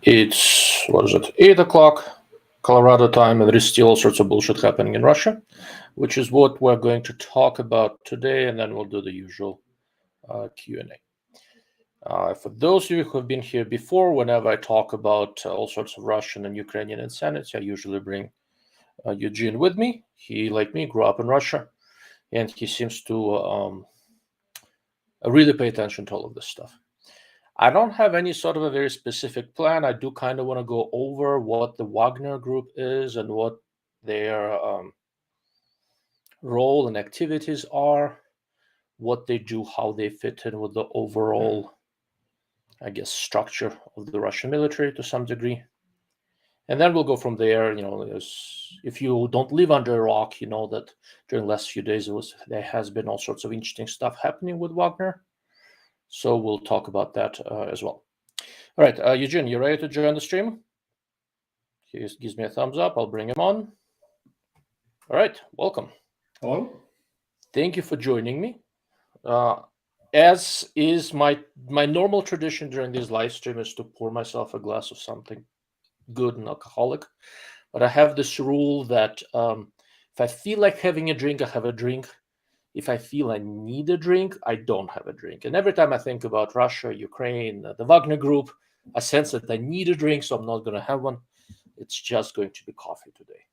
It's, 8 o'clock Colorado time, and there is still all sorts of bullshit happening in Russia, which is what we're going to talk about today, and then we'll do the usual Q&A. For those of you who have been here before, whenever I talk about all sorts of Russian and Ukrainian insanity, I usually bring Eugene with me. He, like me, grew up in Russia, and he seems to really pay attention to all of this stuff. I don't have any sort of a very specific plan. I do kind of want to go over what the Wagner Group is and what their role and activities are, what they do, how they fit in with the overall, I guess, structure of the Russian military to some degree. And then we'll go from there. If you don't live under a rock, you know that during the last few days there has been all sorts of interesting stuff happening with Wagner. So we'll talk about that as well. All right, Eugene, you ready to join the stream? He gives me a thumbs up. I'll bring him on. All right, welcome. Hello. Thank you for joining me. As is my normal tradition during these live streams is to pour myself a glass of something good and alcoholic. But I have this rule that if I feel like having a drink, I have a drink. If I feel I need a drink, I don't have a drink. And every time I think about Russia, Ukraine, the Wagner Group, I sense that I need a drink, so I'm not going to have one. It's just going to be coffee today.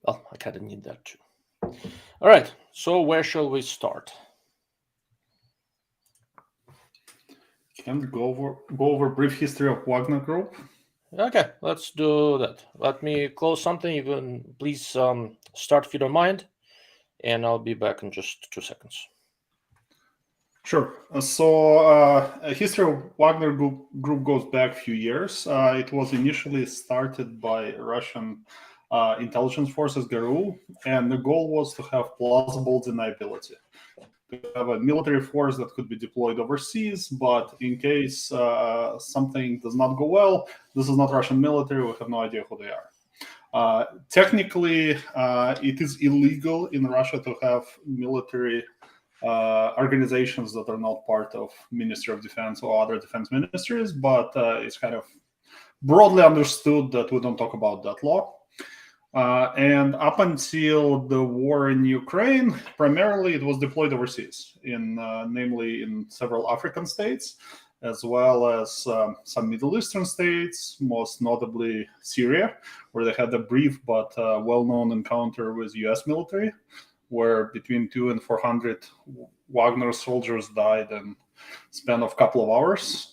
Well, I kind of need that too. All right, so where shall we start? Can we go over brief history of Wagner Group? Okay, let's do that. Let me close something. You can please start if you don't mind, and I'll be back in just 2 seconds. Sure. So history of Wagner Group goes back a few years. It was initially started by Russian intelligence forces, GRU, and the goal was to have plausible deniability. To have a military force that could be deployed overseas, but in case something does not go well, this is not Russian military, we have no idea who they are. Technically, it is illegal in Russia to have military organizations that are not part of Ministry of Defense or other defense ministries, but it's kind of broadly understood that we don't talk about that law. And up until the war in Ukraine, primarily it was deployed overseas, namely in several African states, as well as some Middle Eastern states, most notably Syria, where they had a brief but well-known encounter with U.S. military, where between 200 and 400 Wagner soldiers died in a span of a couple of hours.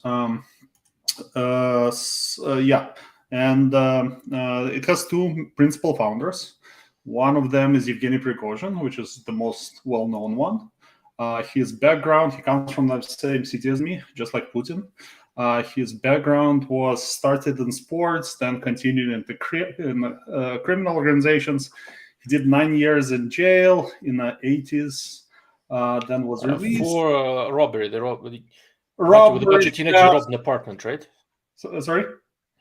And it has two principal founders. One of them is Yevgeny Prigozhin, which is the most well-known one. His background, he comes from the same city as me, just like Putin. His background was started in sports, then continued into criminal organizations. He did 9 years in jail in the 80s, then was released. For robbery. With a bunch of teenagers, he robbed an apartment, right? Sorry?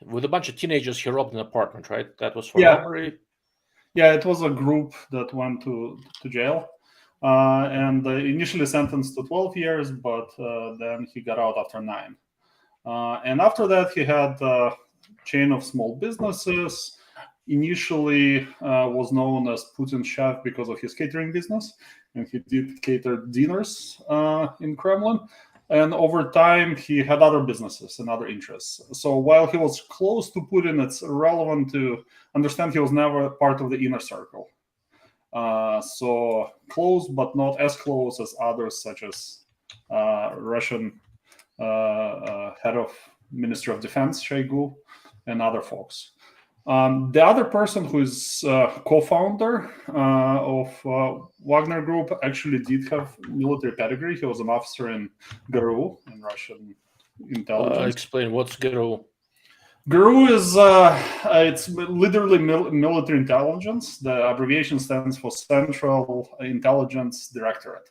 With a bunch of teenagers, he robbed an apartment, right? That was for robbery? Yeah, it was a group that went to jail. And initially sentenced to 12 years, but then he got out after 9. And after that, he had a chain of small businesses. Initially was known as Putin's chef because of his catering business, and he did cater dinners in Kremlin. And over time, he had other businesses and other interests. So while he was close to Putin, it's relevant to understand he was never part of the inner circle. So close, but not as close as others, such as Russian head of Ministry of Defense, Shoigu, and other folks. The other person who is co-founder of Wagner Group actually did have military pedigree. He was an officer in GRU, in Russian intelligence. Explain, what's GRU? GRU is, it's literally military intelligence. The abbreviation stands for Central Intelligence Directorate.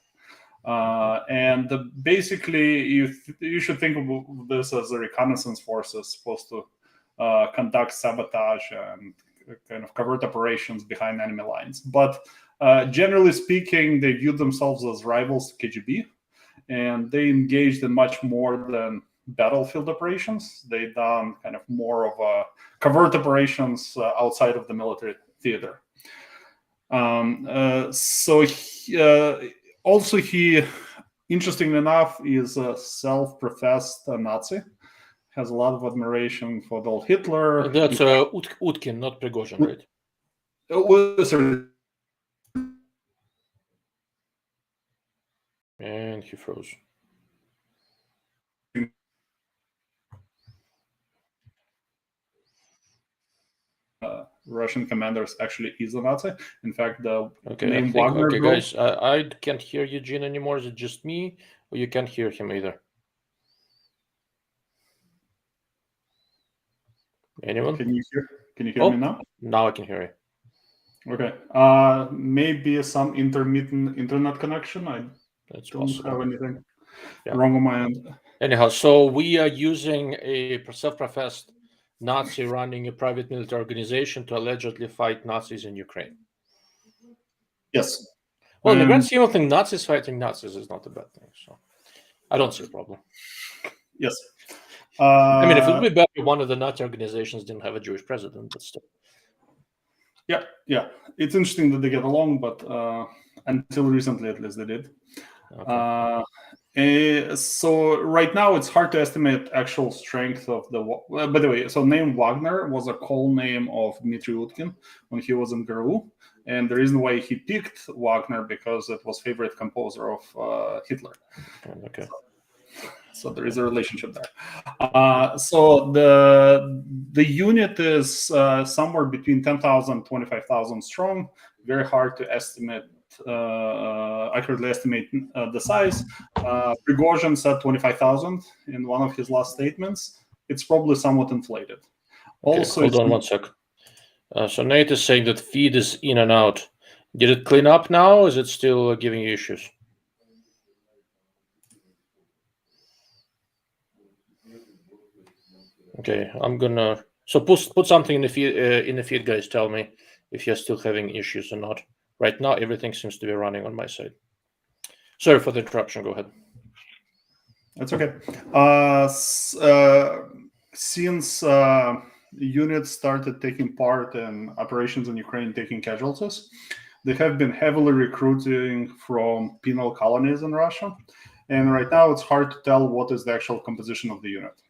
And basically, you should think of this as a reconnaissance forces supposed to conduct sabotage and kind of covert operations behind enemy lines. But generally speaking, they viewed themselves as rivals to KGB, and they engaged in much more than battlefield operations. They've done kind of more of covert operations outside of the military theater. Also, he, interestingly enough, is a self-professed Nazi. Has a lot of admiration for Adolf Hitler. That's Utkin, not Prigozhin, right? Sorry. And he froze. Russian commanders actually is a Nazi. In fact, the name Wagner. Wagner Group, guys, I can't hear Eugene anymore. Is it just me, or you can't hear him either? Anyone? Can you hear me now? Now I can hear you. Okay. Maybe some intermittent internet connection. I don't have anything wrong on my end. Anyhow, so we are using a self-professed Nazi running a private military organization to allegedly fight Nazis in Ukraine. Yes. Well, in the grand scheme of things, Nazis fighting Nazis is not a bad thing. So I don't see a problem. Yes. I mean, if it would be better if one of the Nazi organizations didn't have a Jewish president, but still. Yeah. It's interesting that they get along, but until recently, at least, they did. Okay. So right now, it's hard to estimate actual strength of the. By the way, so name Wagner was a call name of Dmitry Utkin when he was in GRU, and the reason why he picked Wagner because it was favorite composer of Hitler. Okay. So there is a relationship there. So the unit is somewhere between 10,000 25,000 strong. Very hard to estimate. Accurately estimate the size. Prigozhin said 25,000 in one of his last statements. It's probably somewhat inflated. Okay, also, hold on one sec. So Nate is saying that feed is in and out. Did it clean up now, or is it still giving you issues? Okay, I'm gonna put something in the feed, guys. Tell me if you're still having issues or not. Right now, everything seems to be running on my side. Sorry for the interruption. Go ahead. That's okay. Since units started taking part in operations in Ukraine, taking casualties, they have been heavily recruiting from penal colonies in Russia. And right now, it's hard to tell what is the actual composition of the unit.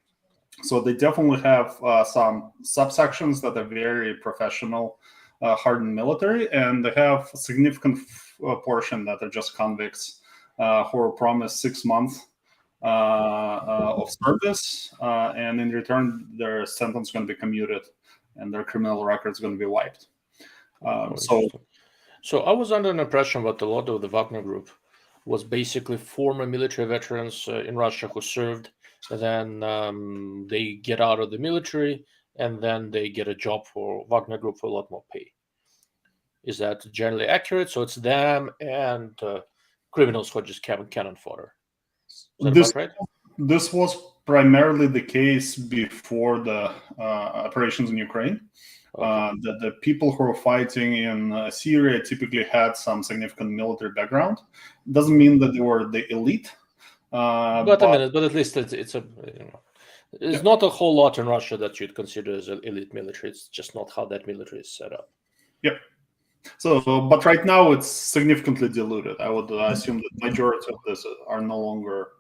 So they definitely have some subsections that are very professional, hardened military, and they have a significant portion that are just convicts who are promised 6 months of service, and in return, their sentence is going to be commuted, and their criminal record is going to be wiped. So I was under an impression that a lot of the Wagner Group was basically former military veterans in Russia who served. Then they get out of the military, and then they get a job for Wagner Group for a lot more pay. Is that generally accurate? So it's them and criminals who are just cannon fodder. Is that about right? This was primarily the case before the operations in Ukraine. Okay. The people who are fighting in Syria typically had some significant military background. Doesn't mean that they were the elite. But at least it's not a whole lot in Russia that you'd consider as an elite military. It's just not how that military is set up. Yep. So, but right now it's significantly diluted. I would assume that the majority of this are no longer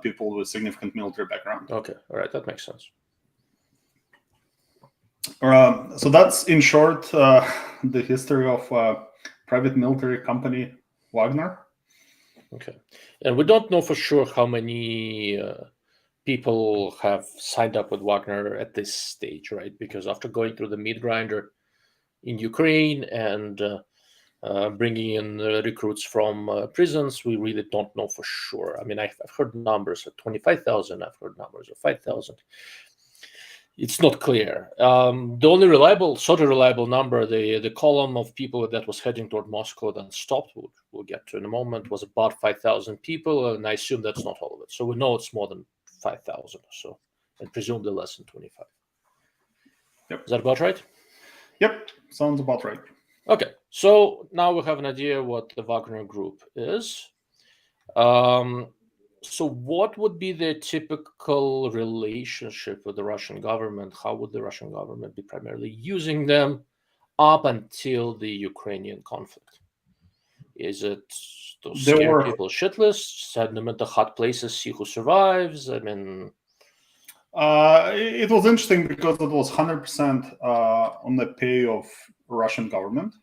people with significant military background. Okay, all right, that makes sense. So that's in short the history of private military company Wagner. Okay, and we don't know for sure how many people have signed up with Wagner at this stage, right? Because after going through the meat grinder in Ukraine and bringing in recruits from prisons, we really don't know for sure. I mean, I've heard numbers of 25,000. I've heard numbers of 5,000. It's not clear. The only sort of reliable number, the column of people that was heading toward Moscow then stopped, we'll get to in a moment, was about 5,000 people, and I assume that's not all of it. So we know it's more than 5,000 or so, and presumably less than 25. Yep. Is that about right? Yep, sounds about right. Okay, so now we have an idea what the Wagner Group is. So what would be the typical relationship with the Russian government? How would the Russian government be primarily using them up until the Ukrainian conflict? Is it to There scare were people shitless, send them into hot places, see who survives? I mean, it was interesting because it was 100% on the pay of Russian government.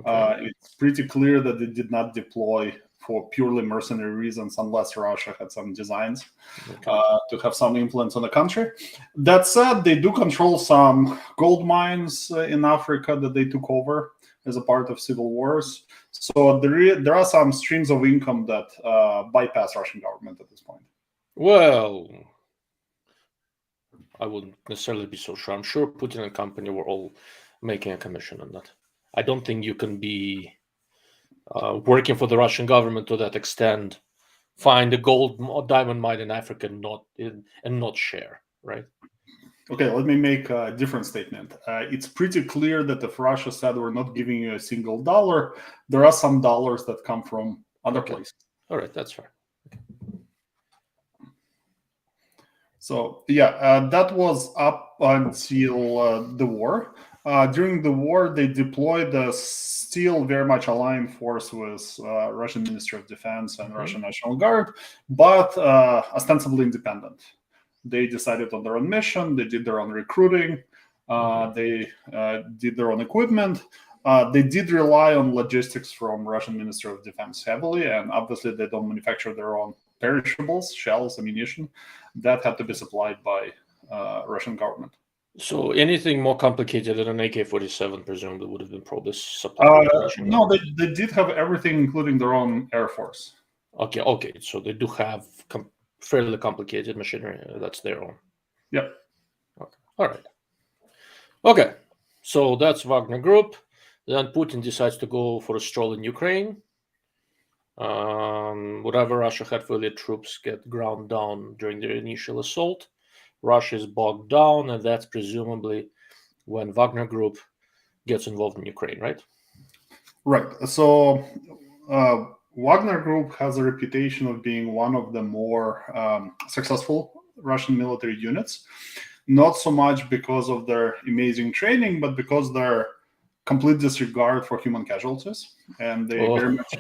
okay. It's pretty clear that they did not deploy for purely mercenary reasons unless Russia had some designs Okay. to have some influence on the country. That said, they do control some gold mines in Africa that they took over as a part of civil wars. So there are some streams of income that bypass Russian government at this point. Well, I wouldn't necessarily be so sure. I'm sure Putin and company were all making a commission on that. I don't think you can be working for the Russian government to that extent, find a gold or diamond mine in Africa and not share, right? Okay, let me make a different statement. It's pretty clear that if Russia said we're not giving you a single dollar, there are some dollars that come from other places. All right, that's fair. So yeah, that was up until the war. During the war, they deployed a still very much aligned force with Russian Ministry of Defense and Russian National Guard, but ostensibly independent. They decided on their own mission. They did their own recruiting. They did their own equipment. They did rely on logistics from Russian Ministry of Defense heavily, and obviously they don't manufacture their own perishables, shells, ammunition. That had to be supplied by Russian government. So anything more complicated than an AK-47 presumably would have been probably supplied by Russian No, government. they did have everything, including their own air force. Okay. So they do have fairly complicated machinery. That's their own. Yep. Okay. All right. Okay. So that's Wagner Group. Then Putin decides to go for a stroll in Ukraine. Whatever Russia had for their troops get ground down during their initial assault. Russia is bogged down, and that's presumably when Wagner Group gets involved in Ukraine, right? Right. So Wagner Group has a reputation of being one of the more successful Russian military units, not so much because of their amazing training, but because their complete disregard for human casualties, and they very much.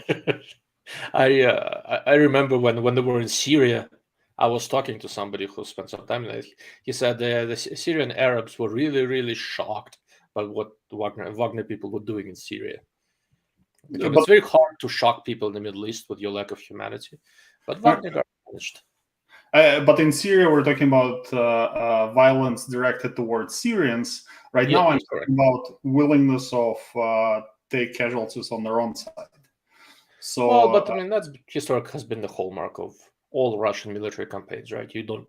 I remember when they were in Syria, I was talking to somebody who spent some time there. He said the Syrian Arabs were really shocked by what Wagner people were doing in Syria. It's very hard to shock people in the Middle East with your lack of humanity, but Wagner got punished. But in Syria, we're talking about violence directed towards Syrians. Right now, I'm talking about willingness of take casualties on their own side. So, well, but I mean that's historic has been the hallmark of all Russian military campaigns, right? You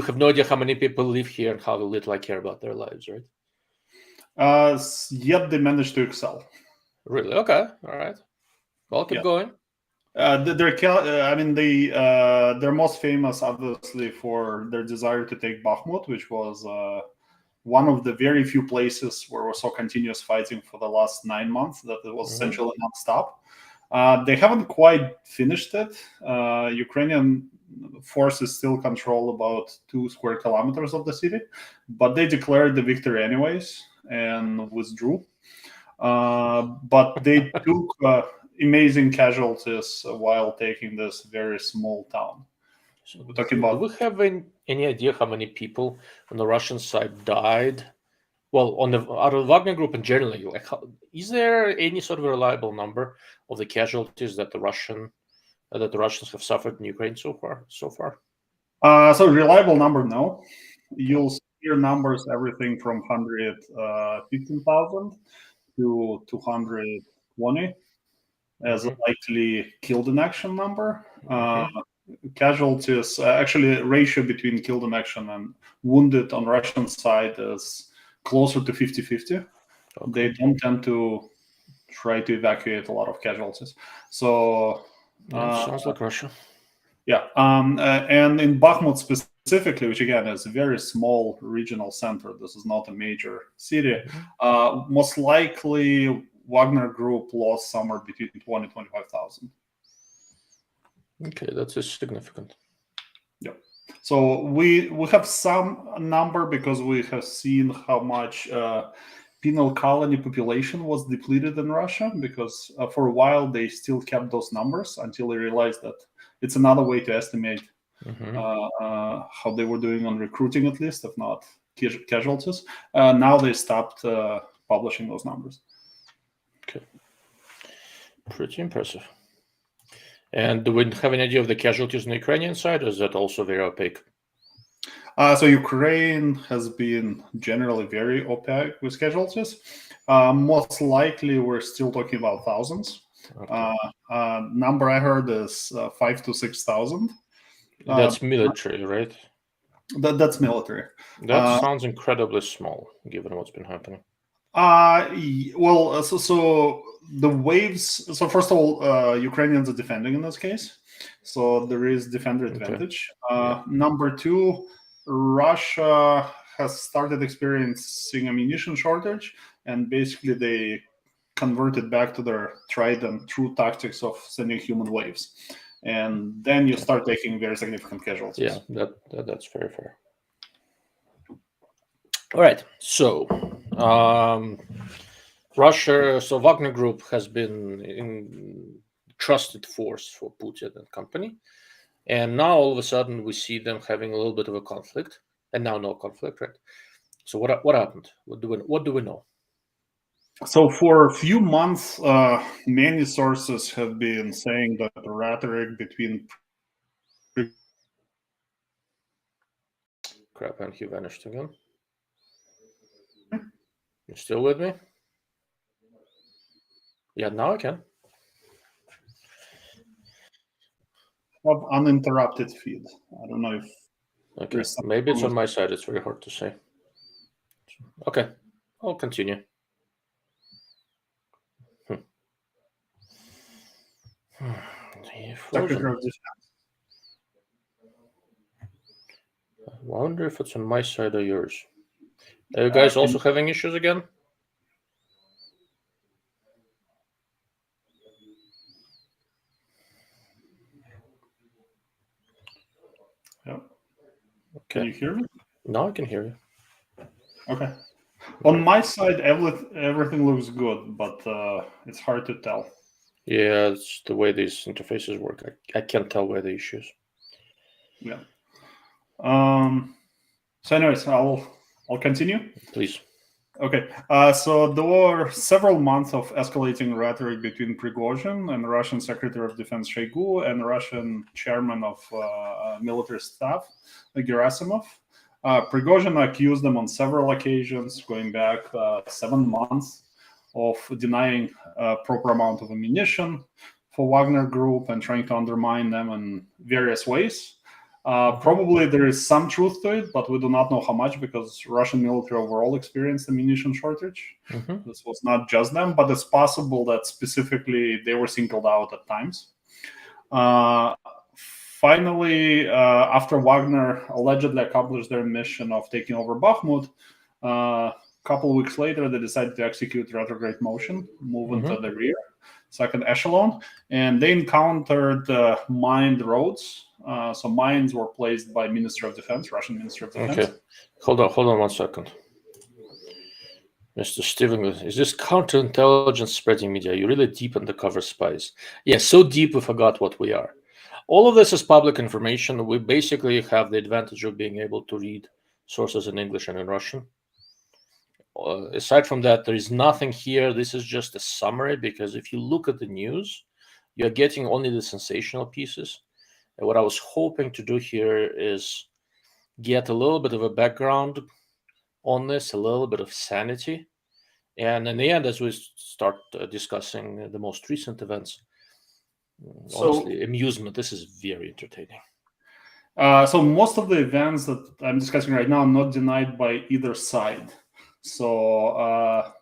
have no idea how many people live here and how little I care about their lives, right? Yet they managed to excel. Really? Okay. All right. Well, keep going. They're most famous, obviously, for their desire to take Bakhmut, which was one of the very few places where we saw continuous fighting for the last 9 months. That it was essentially nonstop. They haven't quite finished it. Ukrainian forces still control about 2 square kilometers of the city, but they declared the victory anyways and withdrew. But they took amazing casualties while taking this very small town. So we're talking about. Do we have any idea how many people on the Russian side died? Well, out of the Wagner Group in general, is there any sort of a reliable number of the casualties that the Russians have suffered in Ukraine so far? So reliable number, no. You'll hear numbers everything from 115,000 to 220 as a likely killed in action number. Casualties, actually, ratio between killed in action and wounded on Russian side is closer to 50-50. They don't tend to try to evacuate a lot of casualties. So sounds like Russia. Yeah, and in Bakhmut specifically, which again is a very small regional center, this is not a major city, most likely Wagner Group lost somewhere between 20 and 25,000. Okay, that is significant. Yeah. So we have some number because we have seen how much penal colony population was depleted in Russia, because for a while they still kept those numbers until they realized that it's another way to estimate how they were doing on recruiting, at least, if not casualties. Now they stopped publishing those numbers. Okay. Pretty impressive. And do we have any idea of the casualties on the Ukrainian side, or is that also very opaque? So Ukraine has been generally very opaque with casualties. Most likely, we're still talking about thousands. Okay. Number I heard is 5,000 to 6,000. That's military, right? That's military. That sounds incredibly small, given what's been happening. Well, so the waves. So first of all, Ukrainians are defending in this case, so there is defender advantage. Number two, Russia has started experiencing ammunition shortage, and basically they converted back to their tried and true tactics of sending human waves, and then you start taking very significant casualties. Yeah, that's very fair. All right, so Russia, so Wagner Group has been in trusted force for Putin and company, and now all of a sudden we see them having a little bit of a conflict, and now no conflict, right? So what happened? What do we know? So for a few months, many sources have been saying that the rhetoric between Crap, and he vanished again. You still with me? Yeah, now I can. have uninterrupted feed. I don't know if okay, maybe it's on my side. It's very hard to say. Okay, I'll continue. Secretary of Defense. I wonder if it's on my side or yours. Are you guys also having issues again? Yeah. Okay. Can you hear me? Now I can hear you. Okay. On my side, everything looks good, but it's hard to tell. Yeah, it's the way these interfaces work. I can't tell where the issues. Yeah. So anyways, I'll continue. Please. Okay. So there were several months of escalating rhetoric between Prigozhin and Russian Secretary of Defense Shoigu and Russian Chairman of Military Staff Gerasimov. Prigozhin accused them on several occasions, going back 7 months, of denying a proper amount of ammunition for Wagner Group and trying to undermine them in various ways. Probably there is some truth to it, but we do not know how much, because Russian military overall experienced ammunition shortage. This was not just them, but it's possible that specifically they were singled out at times. Finally, after Wagner allegedly accomplished their mission of taking over Bakhmut, a couple of weeks later, they decided to execute retrograde motion, move into the rear, second echelon, and they encountered mined roads. So mines were placed by Ministry of Defense, Russian Ministry of Defense. Okay, hold on 1 second. Mr. Steven, is this counterintelligence spreading media? You're really deep undercover spies. Yeah, so deep we forgot what we are. All of this is public information. We basically have the advantage of being able to read sources in English and in Russian. Aside from that, there is nothing here. This is just a summary, because if you look at the news, you're getting only the sensational pieces. And what I was hoping to do here is get a little bit of a background on this, a little bit of sanity. And in the end, as we start discussing the most recent events, honestly, amusement, this is very entertaining. So most of the events that I'm discussing right now are not denied by either side. So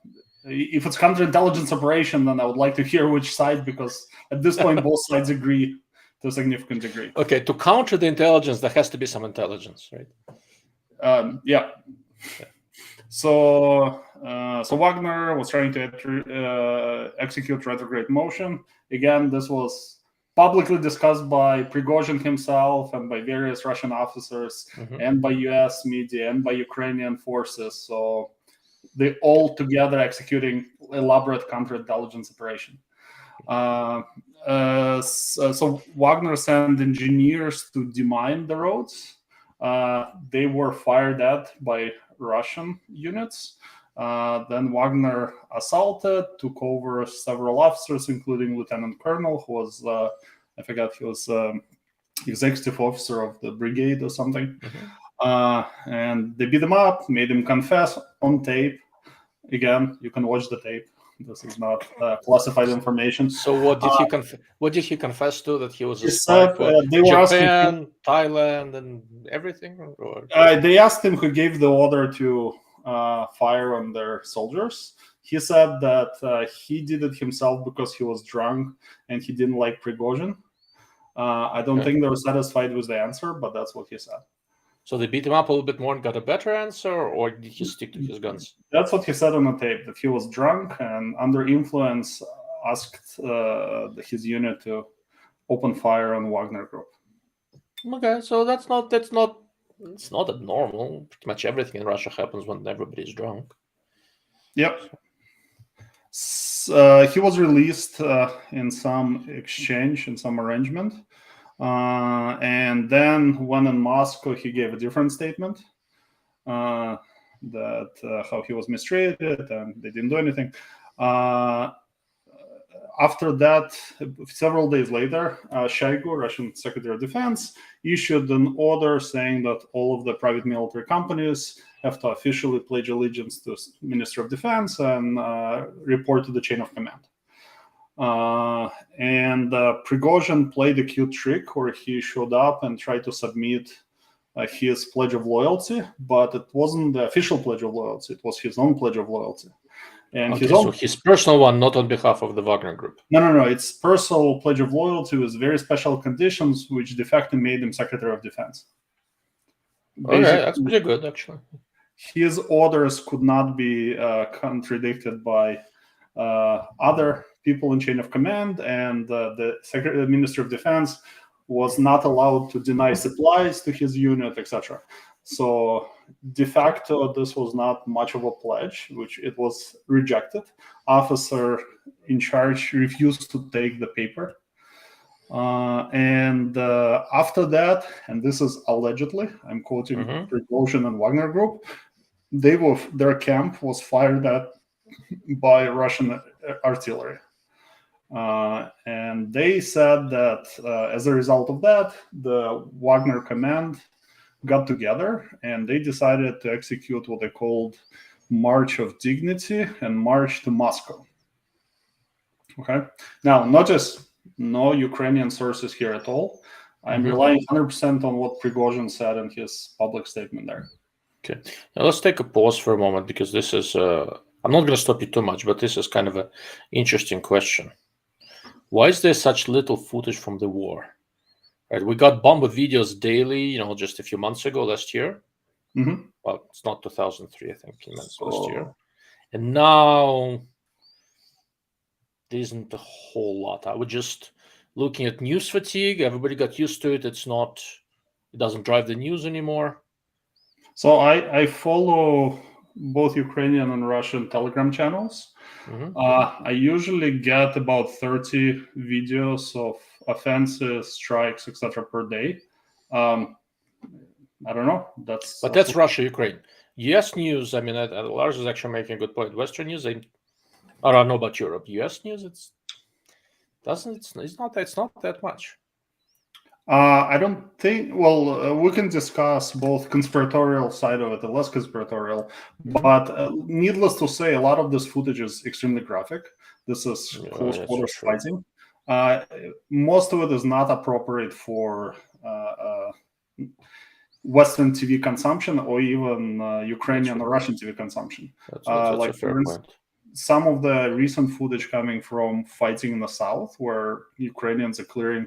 if it's counterintelligence operation, then I would like to hear which side, because at this point, both sides agree to a significant degree. Okay, to counter the intelligence, there has to be some intelligence, right? Yeah. So Wagner was trying to execute retrograde motion. Again, this was publicly discussed by Prigozhin himself and by various Russian officers and by US media and by Ukrainian forces. So they all together executing elaborate counterintelligence operation. So Wagner sent engineers to demine the roads. They were fired at by Russian units. Then Wagner assaulted, took over several officers, including Lieutenant Colonel, who was, I forgot, he was executive officer of the brigade or something. And they beat him up, made him confess on tape. Again, you can watch the tape. This is not classified information. So what did he what did he confess to? That he was a spy for Japan, Thailand, and everything? Or? They asked him who gave the order to fire on their soldiers. He said that he did it himself because he was drunk and he didn't like Prigozhin. I don't think they were satisfied with the answer, but that's what he said. So they beat him up a little bit more and got a better answer, or did he stick to his guns? That's what he said on the tape, that he was drunk and under influence asked his unit to open fire on Wagner Group. Okay, so it's not abnormal. Pretty much everything in Russia happens when everybody's drunk. Yep. He was released in some exchange, in some arrangement. And then when in Moscow, he gave a different statement that how he was mistreated and they didn't do anything. After that, several days later, Shoigu, Russian Secretary of Defense, issued an order saying that all of the private military companies have to officially pledge allegiance to Ministry of Defense and report to the chain of command. And Prigozhin played a cute trick where he showed up and tried to submit his pledge of loyalty, but it wasn't the official pledge of loyalty. It was his own pledge of loyalty. And his personal one, not on behalf of the Wagner Group. No. It's personal pledge of loyalty with very special conditions, which de facto made him Secretary of Defense. Okay, that's pretty good, actually. His orders could not be contradicted by other people in chain of command, and the Minister of Defense was not allowed to deny supplies to his unit, etc. So de facto, this was not much of a pledge, which it was rejected. Officer in charge refused to take the paper. And after that, and this is allegedly, I'm quoting Prigozhin and Wagner Group, their camp was fired at by Russian artillery. And they said that as a result of that, the Wagner command got together and they decided to execute what they called March of Dignity and March to Moscow. Okay. Now, no Ukrainian sources here at all. I'm relying 100% on what Prigozhin said in his public statement there. Okay. Now let's take a pause for a moment, because this is, I'm not going to stop you too much, but this is kind of an interesting question. Why is there such little footage from the war? Right, we got bombed with videos daily, just a few months ago, last year. Well, it's not 2003, I think he meant last year. And now there isn't a whole lot. I was just looking at news fatigue. Everybody got used to it. It doesn't drive the news anymore. So I follow both Ukrainian and Russian Telegram channels. I usually get about 30 videos of offenses, strikes, etc. per day. I don't know. That's Russia, Ukraine. U.S. news. I mean, Lars is actually making a good point. Western news. I don't know about Europe. U.S. news. It's not that much. I don't think. Well, we can discuss both conspiratorial side of it and less conspiratorial. But needless to say, a lot of this footage is extremely graphic. This is close quarters fighting. Most of it is not appropriate for Western TV consumption or even Ukrainian or Russian TV consumption. That's a fair point. Some of the recent footage coming from fighting in the south, where Ukrainians are clearing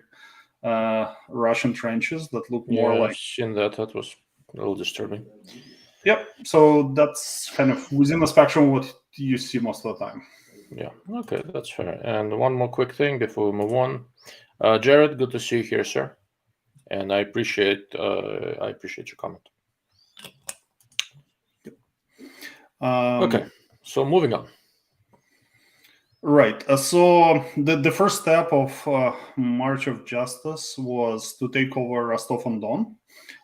Russian trenches that look more like. I've seen that. That was a little disturbing. Yep. So that's kind of within the spectrum of what you see most of the time. Yeah. Okay, that's fair. And one more quick thing before we move on. Jared, good to see you here, sir. And I appreciate your comment. Okay, so moving on. Right. So the first step of March of Justice was to take over Rostov-on-Don,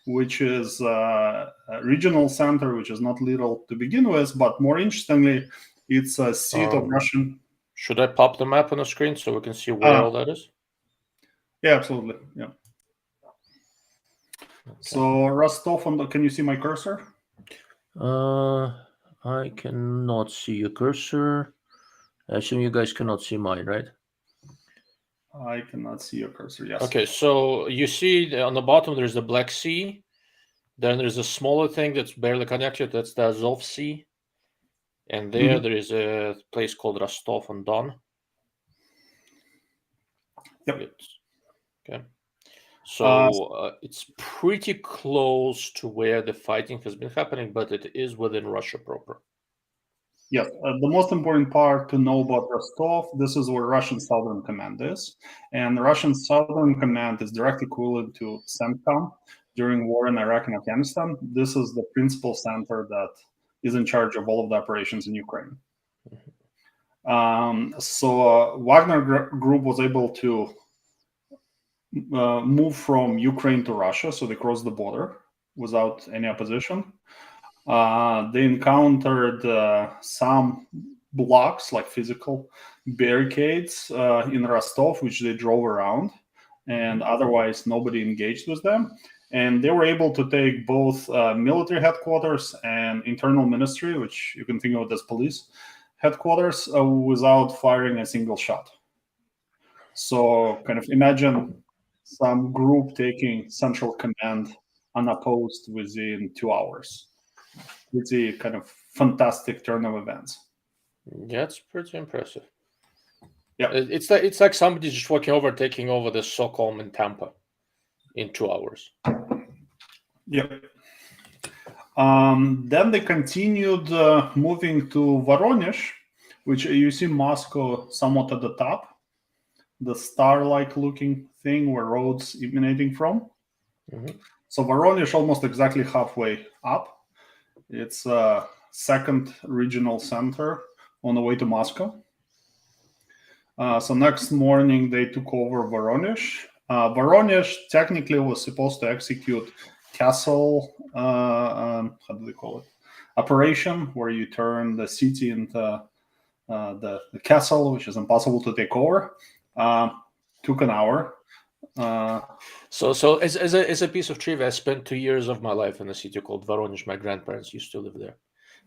which is a regional center, which is not little to begin with, but more interestingly, it's a seat of Russian. Should I pop the map on the screen so we can see where all that is? Yeah, absolutely. Yeah. Okay. So Rostov-on-Don, can you see my cursor? I cannot see your cursor. I assume you guys cannot see mine, right? I cannot see your cursor, yes. Okay, so you see on the bottom there's the Black Sea. Then there's a smaller thing that's barely connected. That's the Azov Sea. And there is a place called Rostov-on-Don. Yep. Okay. So it's pretty close to where the fighting has been happening, but it is within Russia proper. Yes, the most important part to know about Rostov, this is where Russian Southern Command is. And the Russian Southern Command is directly equivalent to CENTCOM during war in Iraq and Afghanistan. This is the principal center that is in charge of all of the operations in Ukraine. So Wagner Group was able to move from Ukraine to Russia, so they crossed the border without any opposition. They encountered some blocks, like physical barricades in Rostov, which they drove around, and otherwise nobody engaged with them. And they were able to take both military headquarters and internal ministry, which you can think of it as police headquarters, without firing a single shot. So kind of imagine some group taking central command unopposed within 2 hours. It's a kind of fantastic turn of events. Yeah, it's pretty impressive. Yeah, it's like somebody just walking over, taking over the Stockholm and Tampa in 2 hours. Yep. Then they continued moving to Voronezh, which you see Moscow somewhat at the top, the star-like looking thing where roads emanating from. So Voronezh almost exactly halfway up. It's a second regional center on the way to Moscow. So next morning they took over Voronezh. Voronezh technically was supposed to execute castle, how do they call it? Operation, where you turn the city into the castle, which is impossible to take over. Took an hour. So as a piece of trivia, I spent 2 years of my life in a city called Voronezh. My grandparents used to live there.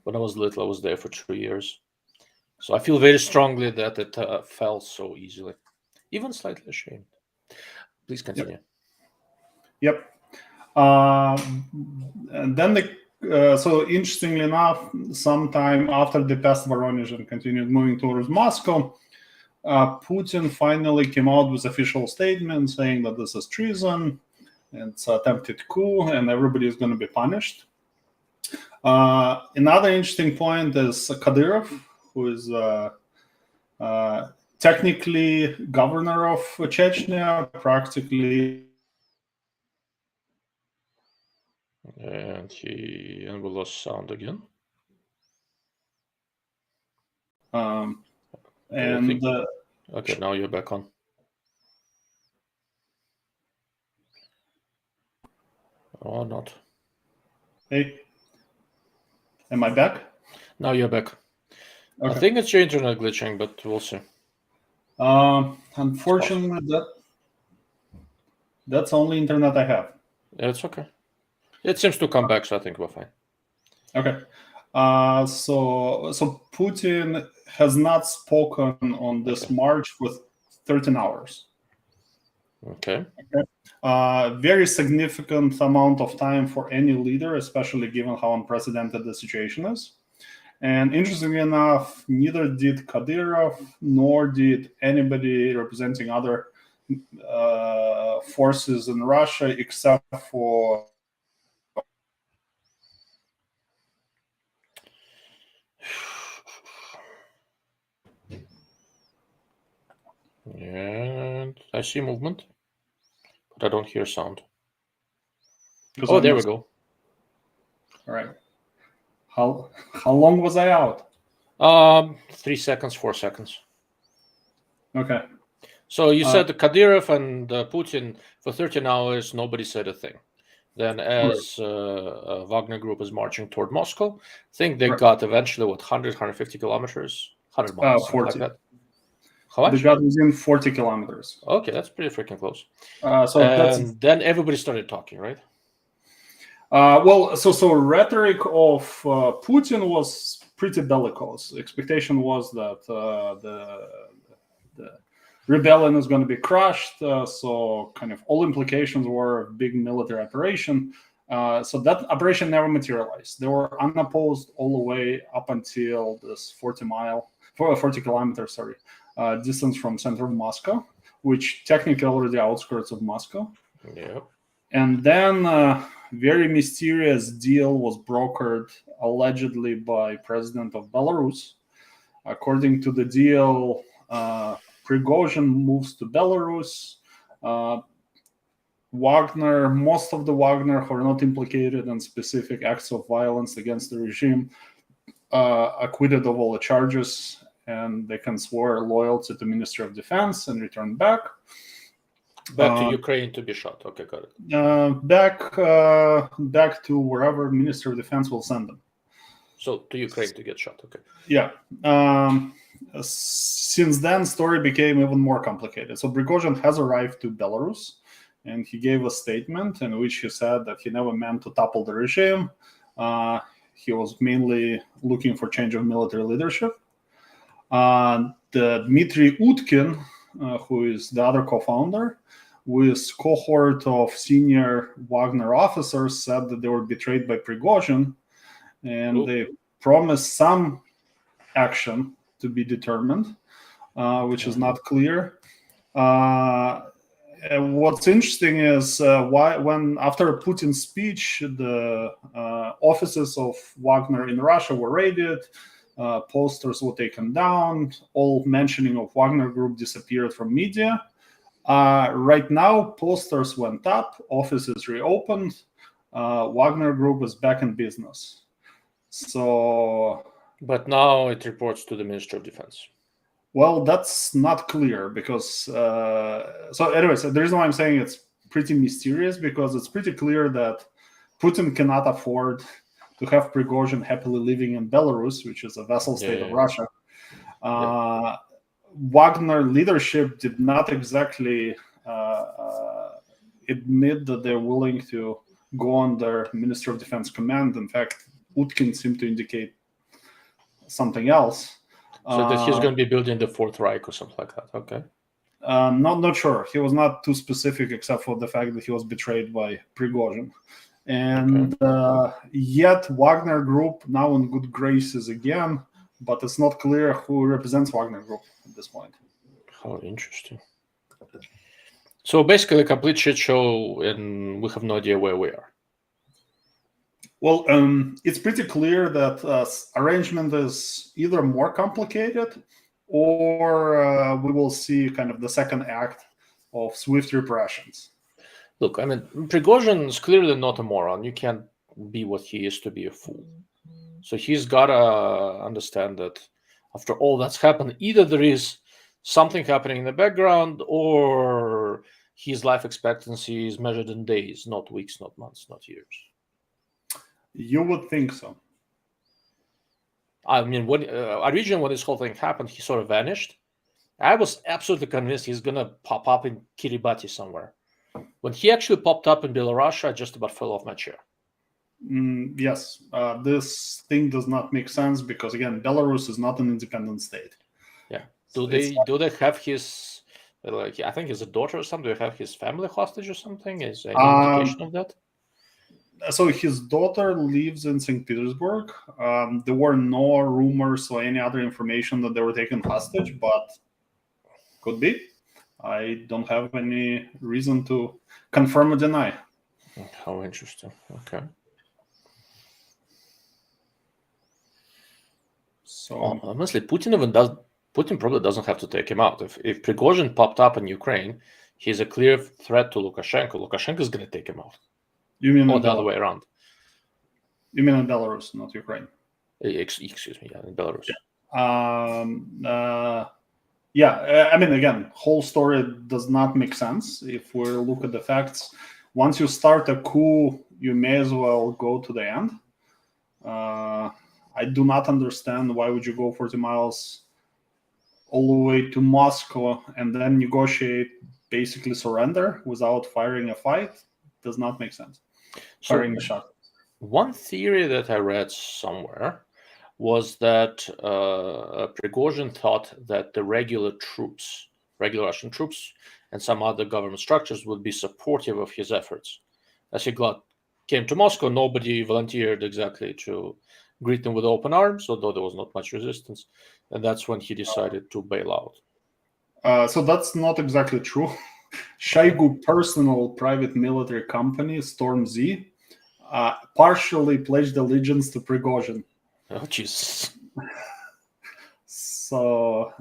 When I was little, I was there for 2 years. So I feel very strongly that it fell so easily, even slightly ashamed. Please continue. Yep. And then so interestingly enough, sometime after they passed Voronezh and continued moving towards Moscow, Putin finally came out with official statement saying that this is treason, and it's attempted coup, and everybody is going to be punished. Another interesting point is Kadyrov, who is technically governor of Chechnya, practically. And we lost sound again. Okay, now you're back on. Or not. Hey, am I back? Now you're back. Okay. I think it's your internet glitching, but we'll see. Unfortunately, that's only internet I have. It's okay. It seems to come back, so I think we're fine. Okay. So Putin has not spoken on this march for 13 hours. Okay. Very significant amount of time for any leader, especially given how unprecedented the situation is. And interestingly enough, neither did Kadyrov nor did anybody representing other forces in Russia, except for And I I see movement, but I don't hear sound. Because Oh, there we go. All right. How long was I out? 3 seconds, 4 seconds. Okay. So you said Kadyrov and Putin for 13 hours, nobody said a thing. Then as Wagner Group is marching toward Moscow, I think they got eventually, 100, 150 kilometers? 100 miles, something 40. like that. How much? They got within 40 kilometers. Okay, that's pretty freaking close. Then everybody started talking, right? So rhetoric of Putin was pretty bellicose. Expectation was that the rebellion is going to be crushed. So kind of all implications were a big military operation. So that operation never materialized. They were unopposed all the way up until this 40 kilometers, distance from center of Moscow, which technically already outskirts of Moscow. Yeah. And then very mysterious deal was brokered allegedly by President of Belarus. According to the deal, Prigozhin moves to Belarus. Most of the Wagner who are not implicated in specific acts of violence against the regime, acquitted of all the charges, and they can swear loyalty to the Ministry of Defense and return back. Back to Ukraine to be shot. Okay, got it. Back to wherever Minister of Defense will send them. So to Ukraine to get shot. Okay. Yeah. Since then, story became even more complicated. So Prigozhin has arrived to Belarus, and he gave a statement in which he said that he never meant to topple the regime. He was mainly looking for change of military leadership. Dmitry Utkin, who is the other co-founder, with cohort of senior Wagner officers, said that they were betrayed by Prigozhin, and they promised some action to be determined, which is not clear. What's interesting is when after Putin's speech, the offices of Wagner in Russia were raided, posters were taken down, all mentioning of Wagner Group disappeared from media. Right now, posters went up, offices reopened, Wagner Group is back in business. But now it reports to the Ministry of Defense. Well, that's not clear because anyways, the reason why I'm saying it's pretty mysterious because it's pretty clear that Putin cannot afford to have Prigozhin happily living in Belarus, which is a vassal state of Russia. Wagner leadership did not exactly admit that they're willing to go under Ministry of Defense command. In fact, Utkin seemed to indicate something else. So that he's going to be building the Fourth Reich or something like that. Okay. Not sure. He was not too specific, except for the fact that he was betrayed by Prigozhin. And yet Wagner Group now in good graces again, but it's not clear who represents Wagner Group at this point. How interesting. So basically a complete shit show, and we have no idea where we are. Well, it's pretty clear that arrangement is either more complicated or we will see kind of the second act of swift repressions. Look, I mean, Prigozhin is clearly not a moron. You can't be what he is to be a fool. So he's got to understand that after all that's happened, either there is something happening in the background or his life expectancy is measured in days, not weeks, not months, not years. You would think so. I mean, originally when this whole thing happened, he sort of vanished. I was absolutely convinced he's going to pop up in Kiribati somewhere. When he actually popped up in Belarus, I just about fell off my chair. Yes, this thing does not make sense because, again, Belarus is not an independent state. Yeah. Do they have his, I think he's a daughter or something? Do they have his family hostage or something? Is there any indication of that? So his daughter lives in St. Petersburg. There were no rumors or any other information that they were taken hostage, but could be. I don't have any reason to confirm or deny. How interesting. Okay. So honestly, Putin probably doesn't have to take him out. If Prigozhin popped up in Ukraine, he's a clear threat to Lukashenko. Lukashenko is going to take him out. You mean or the other way around? You mean in Belarus, not Ukraine? Excuse me, in Belarus. I mean, again, whole story does not make sense if we look at the facts. Once you start a coup, you may as well go to the end. I do not understand why would you go 40 miles all the way to Moscow and then negotiate, basically surrender without firing a fight. Does not make sense. Firing a shot. One theory that I read somewhere was that Prigozhin thought that the regular Russian troops, and some other government structures would be supportive of his efforts. As he came to Moscow, nobody volunteered exactly to greet him with open arms, although there was not much resistance. And that's when he decided to bail out. So that's not exactly true. Shoigu personal private military company, Storm Z, partially pledged allegiance to Prigozhin. Oh, Jesus. So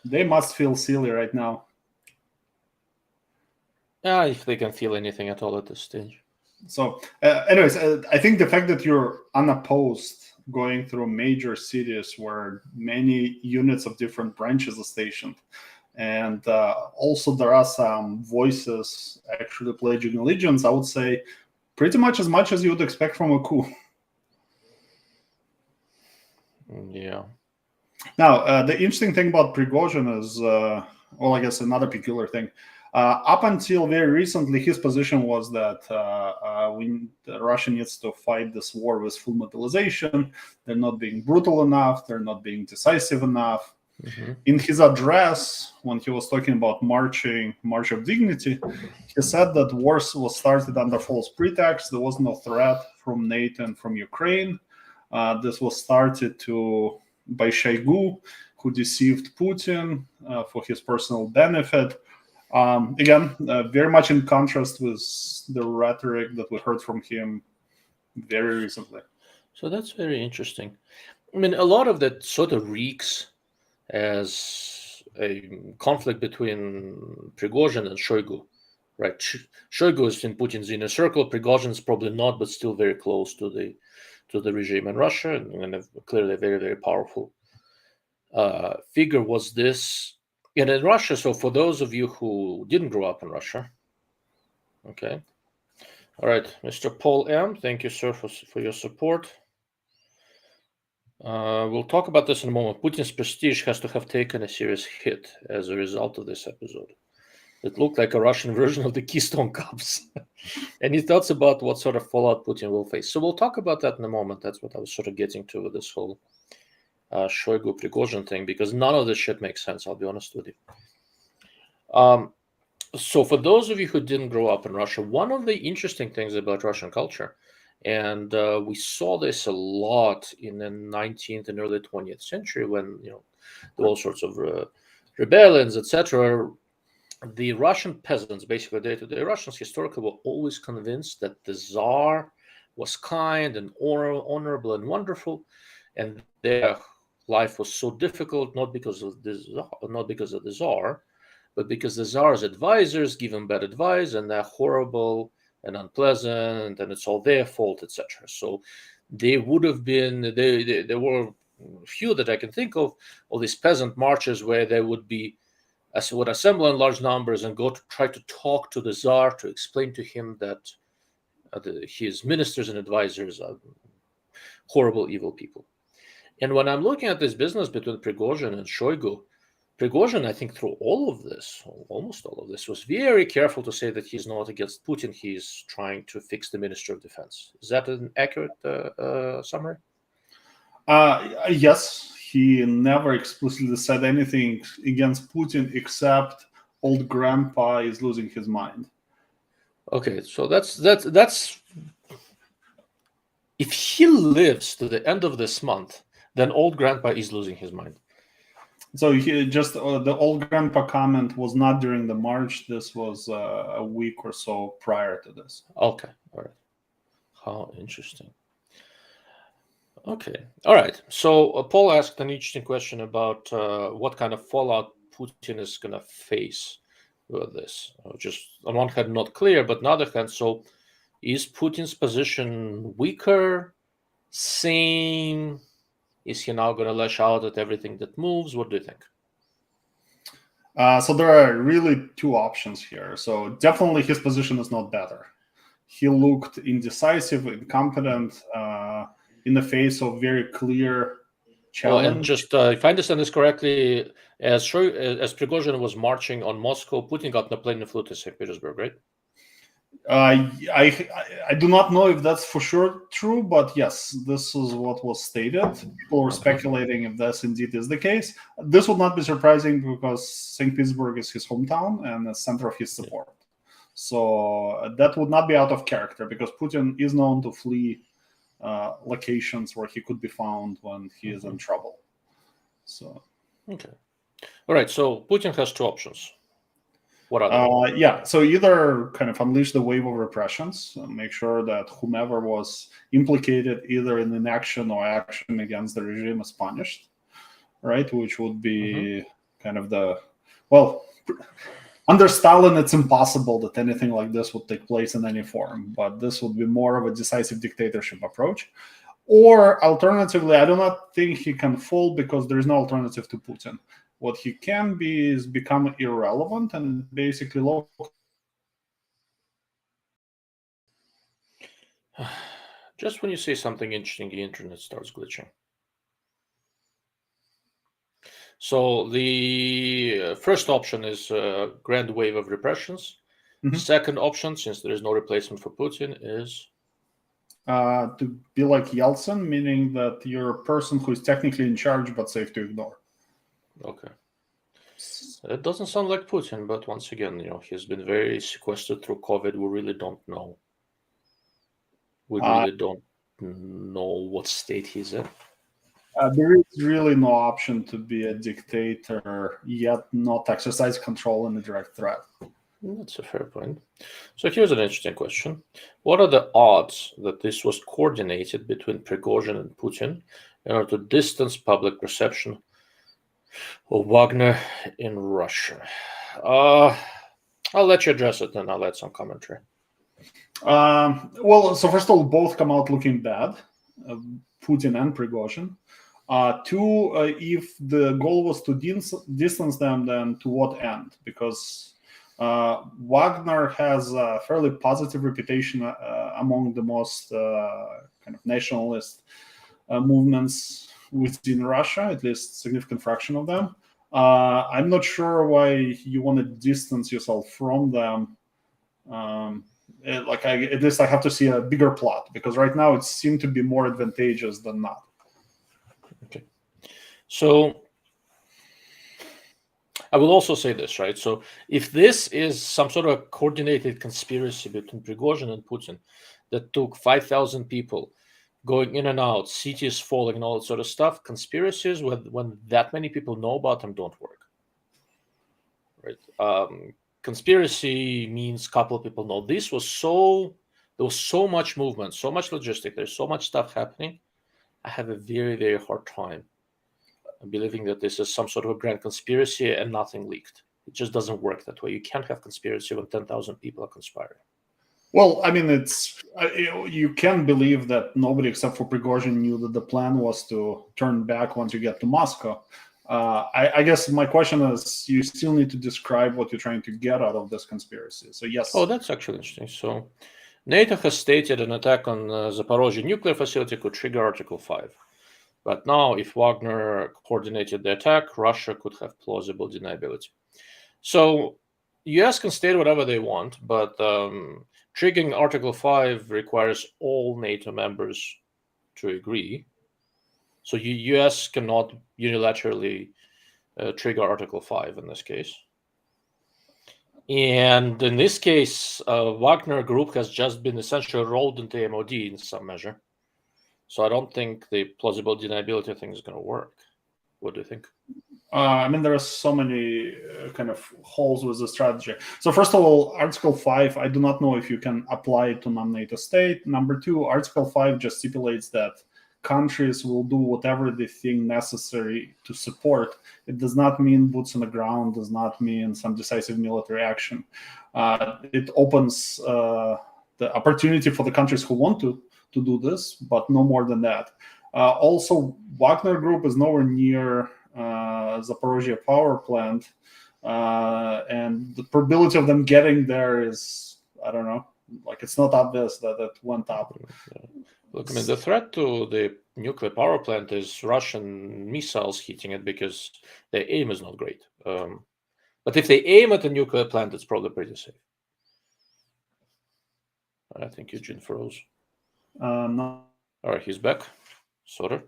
they must feel silly right now. If they can feel anything at all at this stage. So, anyways, I think the fact that you're unopposed going through major cities where many units of different branches are stationed, and also there are some voices actually pledging allegiance, I would say pretty much as you would expect from a coup. Yeah. Now, the interesting thing about Prigozhin is, I guess another peculiar thing. Up until very recently, his position was that Russia needs to fight this war with full mobilization. They're not being brutal enough. They're not being decisive enough. Mm-hmm. In his address, when he was talking about March of Dignity, he said that war was started under false pretext. There was no threat from NATO and from Ukraine. This was started by Shoigu, who deceived Putin for his personal benefit. Again, very much in contrast with the rhetoric that we heard from him very recently. So that's very interesting. I mean, a lot of that sort of reeks as a conflict between Prigozhin and Shoigu, right? Shoigu is in Putin's inner circle. Prigozhin is probably not, but still very close to the regime in Russia, and clearly a very, very powerful figure was this. And in Russia, so for those of you who didn't grow up in Russia, okay. All right, Mr. Paul M., thank you, sir, for your support. We'll talk about this in a moment. Putin's prestige has to have taken a serious hit as a result of this episode. It looked like a Russian version of the Keystone Cops. Any thoughts about what sort of fallout Putin will face? So we'll talk about that in a moment. That's what I was sort of getting to with this whole Shoigu Prigozhin thing, because none of this shit makes sense, I'll be honest with you. So for those of you who didn't grow up in Russia, one of the interesting things about Russian culture, and we saw this a lot in the 19th and early 20th century when there were all sorts of rebellions, etc. The Russian peasants, basically day-to-day Russians, historically were always convinced that the Tsar was kind and honorable and wonderful, and their life was so difficult not because of the Tsar, but because the Tsar's advisors give them bad advice, and they're horrible and unpleasant, and it's all their fault, etc. So they would have been, there were a few that I can think of, all these peasant marches where they would assemble in large numbers and go to try to talk to the Tsar to explain to him that his ministers and advisors are horrible, evil people. And when I'm looking at this business between Prigozhin and Shoigu, Prigozhin, I think through all of this, almost all of this, was very careful to say that he's not against Putin. He's trying to fix the Ministry of Defense. Is that an accurate summary? Yes, he never explicitly said anything against Putin except old grandpa is losing his mind. Okay, so that's if he lives to the end of this month, then old grandpa is losing his mind. So he just the old grandpa comment was not during the march. This was a week or so prior to this. Okay, all right. How interesting. Okay, all right. So Paul asked an interesting question about what kind of fallout Putin is going to face with this? Just on one hand, not clear, but on the other hand, so is Putin's position weaker, same? Is he now going to lash out at everything that moves? What do you think? So there are really two options here. So definitely his position is not better. He looked indecisive, incompetent, in the face of very clear challenge. And just if I understand this correctly, as Prigozhin was marching on Moscow, Putin got on a plane and flew to St. Petersburg, right? I do not know if that's for sure true, but yes, this is what was stated. People were speculating if this indeed is the case. This would not be surprising because St. Petersburg is his hometown and the center of his support. So that would not be out of character because Putin is known to flee locations where he could be found when he is in trouble. So, okay, all right. So Putin has two options. What are they? Yeah, so either kind of unleash the wave of repressions, make sure that whomever was implicated either in inaction or action against the regime is punished, right? Which would be kind of under Stalin, it's impossible that anything like this would take place in any form, but this would be more of a decisive dictatorship approach. Or alternatively, I do not think he can fall because there is no alternative to Putin. What he can be is become irrelevant and basically local. Just when you say something interesting, the internet starts glitching. So the first option is a grand wave of repressions. Second option, since there is no replacement for Putin, is to be like Yeltsin, meaning that you're a person who is technically in charge but safe to ignore. Okay. It doesn't sound like Putin, but once again, he's been very sequestered through COVID. We really don't know. We really don't know what state he's in. There is really no option to be a dictator yet not exercise control and a direct threat. That's a fair point. So here's an interesting question. What are the odds that this was coordinated between Prigozhin and Putin in order to distance public perception of Wagner in Russia? I'll let you address it and I'll add some commentary. Well, so first of all, both come out looking bad, Putin and Prigozhin. Two, if the goal was to distance them, then to what end? Because Wagner has a fairly positive reputation among the most kind of nationalist movements within Russia, at least a significant fraction of them. I'm not sure why you want to distance yourself from them. At least I have to see a bigger plot, because right now it seemed to be more advantageous than not. Okay. So I will also say this, right? So if this is some sort of coordinated conspiracy between Prigozhin and Putin that took 5,000 people going in and out, cities falling and all that sort of stuff, conspiracies, when that many people know about them, don't work. Right? Conspiracy means a couple of people know. There was so much movement, so much logistic, there's so much stuff happening. I have a very, very hard time believing that this is some sort of a grand conspiracy and nothing leaked. It just doesn't work that way. You can't have conspiracy when 10,000 people are conspiring. Well, I mean, you can believe that nobody except for Prigozhin knew that the plan was to turn back once you get to Moscow. I guess my question is, you still need to describe what you're trying to get out of this conspiracy. So yes. Oh, that's actually interesting. So NATO has stated an attack on Zaporozhye nuclear facility could trigger Article 5. But now, if Wagner coordinated the attack, Russia could have plausible deniability. So US can state whatever they want, but triggering Article 5 requires all NATO members to agree. So US cannot unilaterally trigger Article 5 in this case. And in this case, Wagner Group has just been essentially rolled into MOD in some measure. So I don't think the plausible deniability thing is going to work. What do you think? I mean, there are so many kind of holes with the strategy. So first of all, Article 5, I do not know if you can apply it to non-NATO state. Number two, Article 5 just stipulates that countries will do whatever they think necessary to support. It does not mean boots on the ground, does not mean some decisive military action. It opens the opportunity for the countries who want to do this, but no more than that. Also, Wagner Group is nowhere near Zaporozhye power plant, and the probability of them getting there is, I don't know, like it's not obvious that it went up. Look, I mean, the threat to the nuclear power plant is Russian missiles hitting it because their aim is not great. But if they aim at a nuclear plant, it's probably pretty safe. I think Eugene froze. No. All right, he's back. Sorry.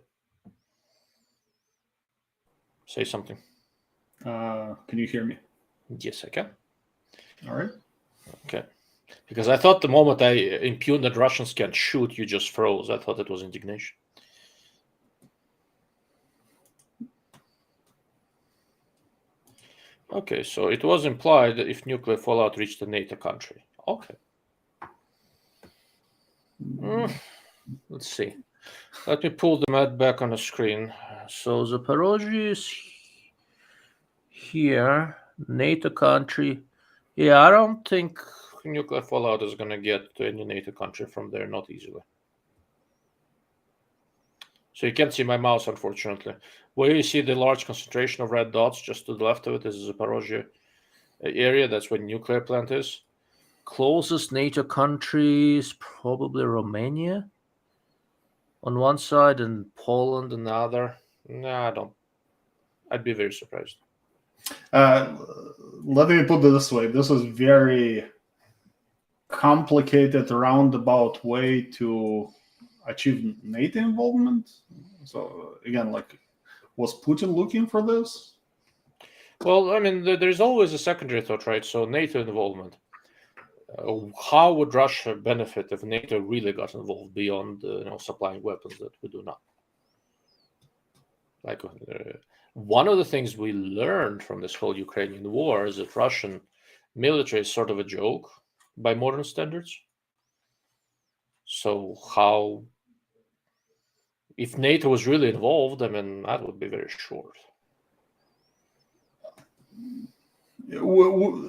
Say something. Can you hear me? Yes, I can. All right. Okay. Because I thought the moment I impugned that Russians can shoot, you just froze. I thought it was indignation. Okay, so it was implied that if nuclear fallout reached a NATO country. Okay. Let's see. Let me pull the map back on the screen. So Zaporozhye is here, NATO country. Yeah, I don't think nuclear fallout is going to get to any NATO country from there, not easily. So you can't see my mouse, unfortunately. Where you see the large concentration of red dots, just to the left of it is the Zaporozhye area. That's where nuclear plant is. Closest NATO country is probably Romania on one side and Poland on the other. No, I don't. I'd be very surprised. Let me put it this way. This is very complicated, roundabout way to achieve NATO involvement. So again, like, was Putin looking for this? Well, I mean, there's always a secondary thought, right? So NATO involvement. How would Russia benefit if NATO really got involved beyond supplying weapons that we do now? Like one of the things we learned from this whole Ukrainian war is that Russian military is sort of a joke by modern standards. So how, if NATO was really involved, I mean, that would be very short.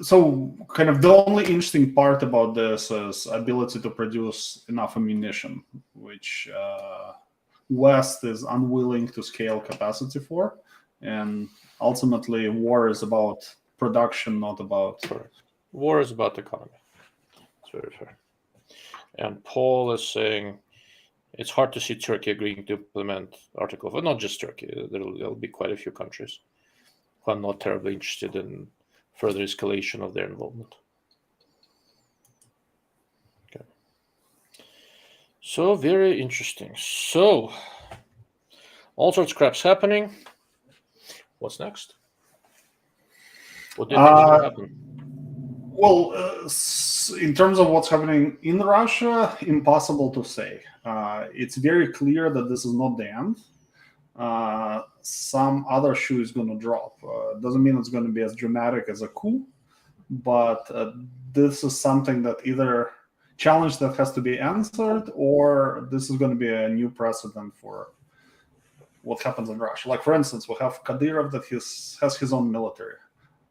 So kind of the only interesting part about this is ability to produce enough ammunition, which West is unwilling to scale capacity for. And ultimately, war is about production, not about... Correct. War is about economy. It's very fair. And Paul is saying it's hard to see Turkey agreeing to implement Article 5. Not just Turkey. There'll be quite a few countries who are not terribly interested in further escalation of their involvement. Okay. So very interesting. So all sorts of crap's happening. What's next? What do you think will happen? Well, in terms of what's happening in Russia, impossible to say. It's very clear that this is not the end. Some other shoe is going to drop. Doesn't mean it's going to be as dramatic as a coup, but this is something that either challenge that has to be answered, or this is going to be a new precedent for what happens in Russia. Like, for instance, we have Kadyrov that has his own military.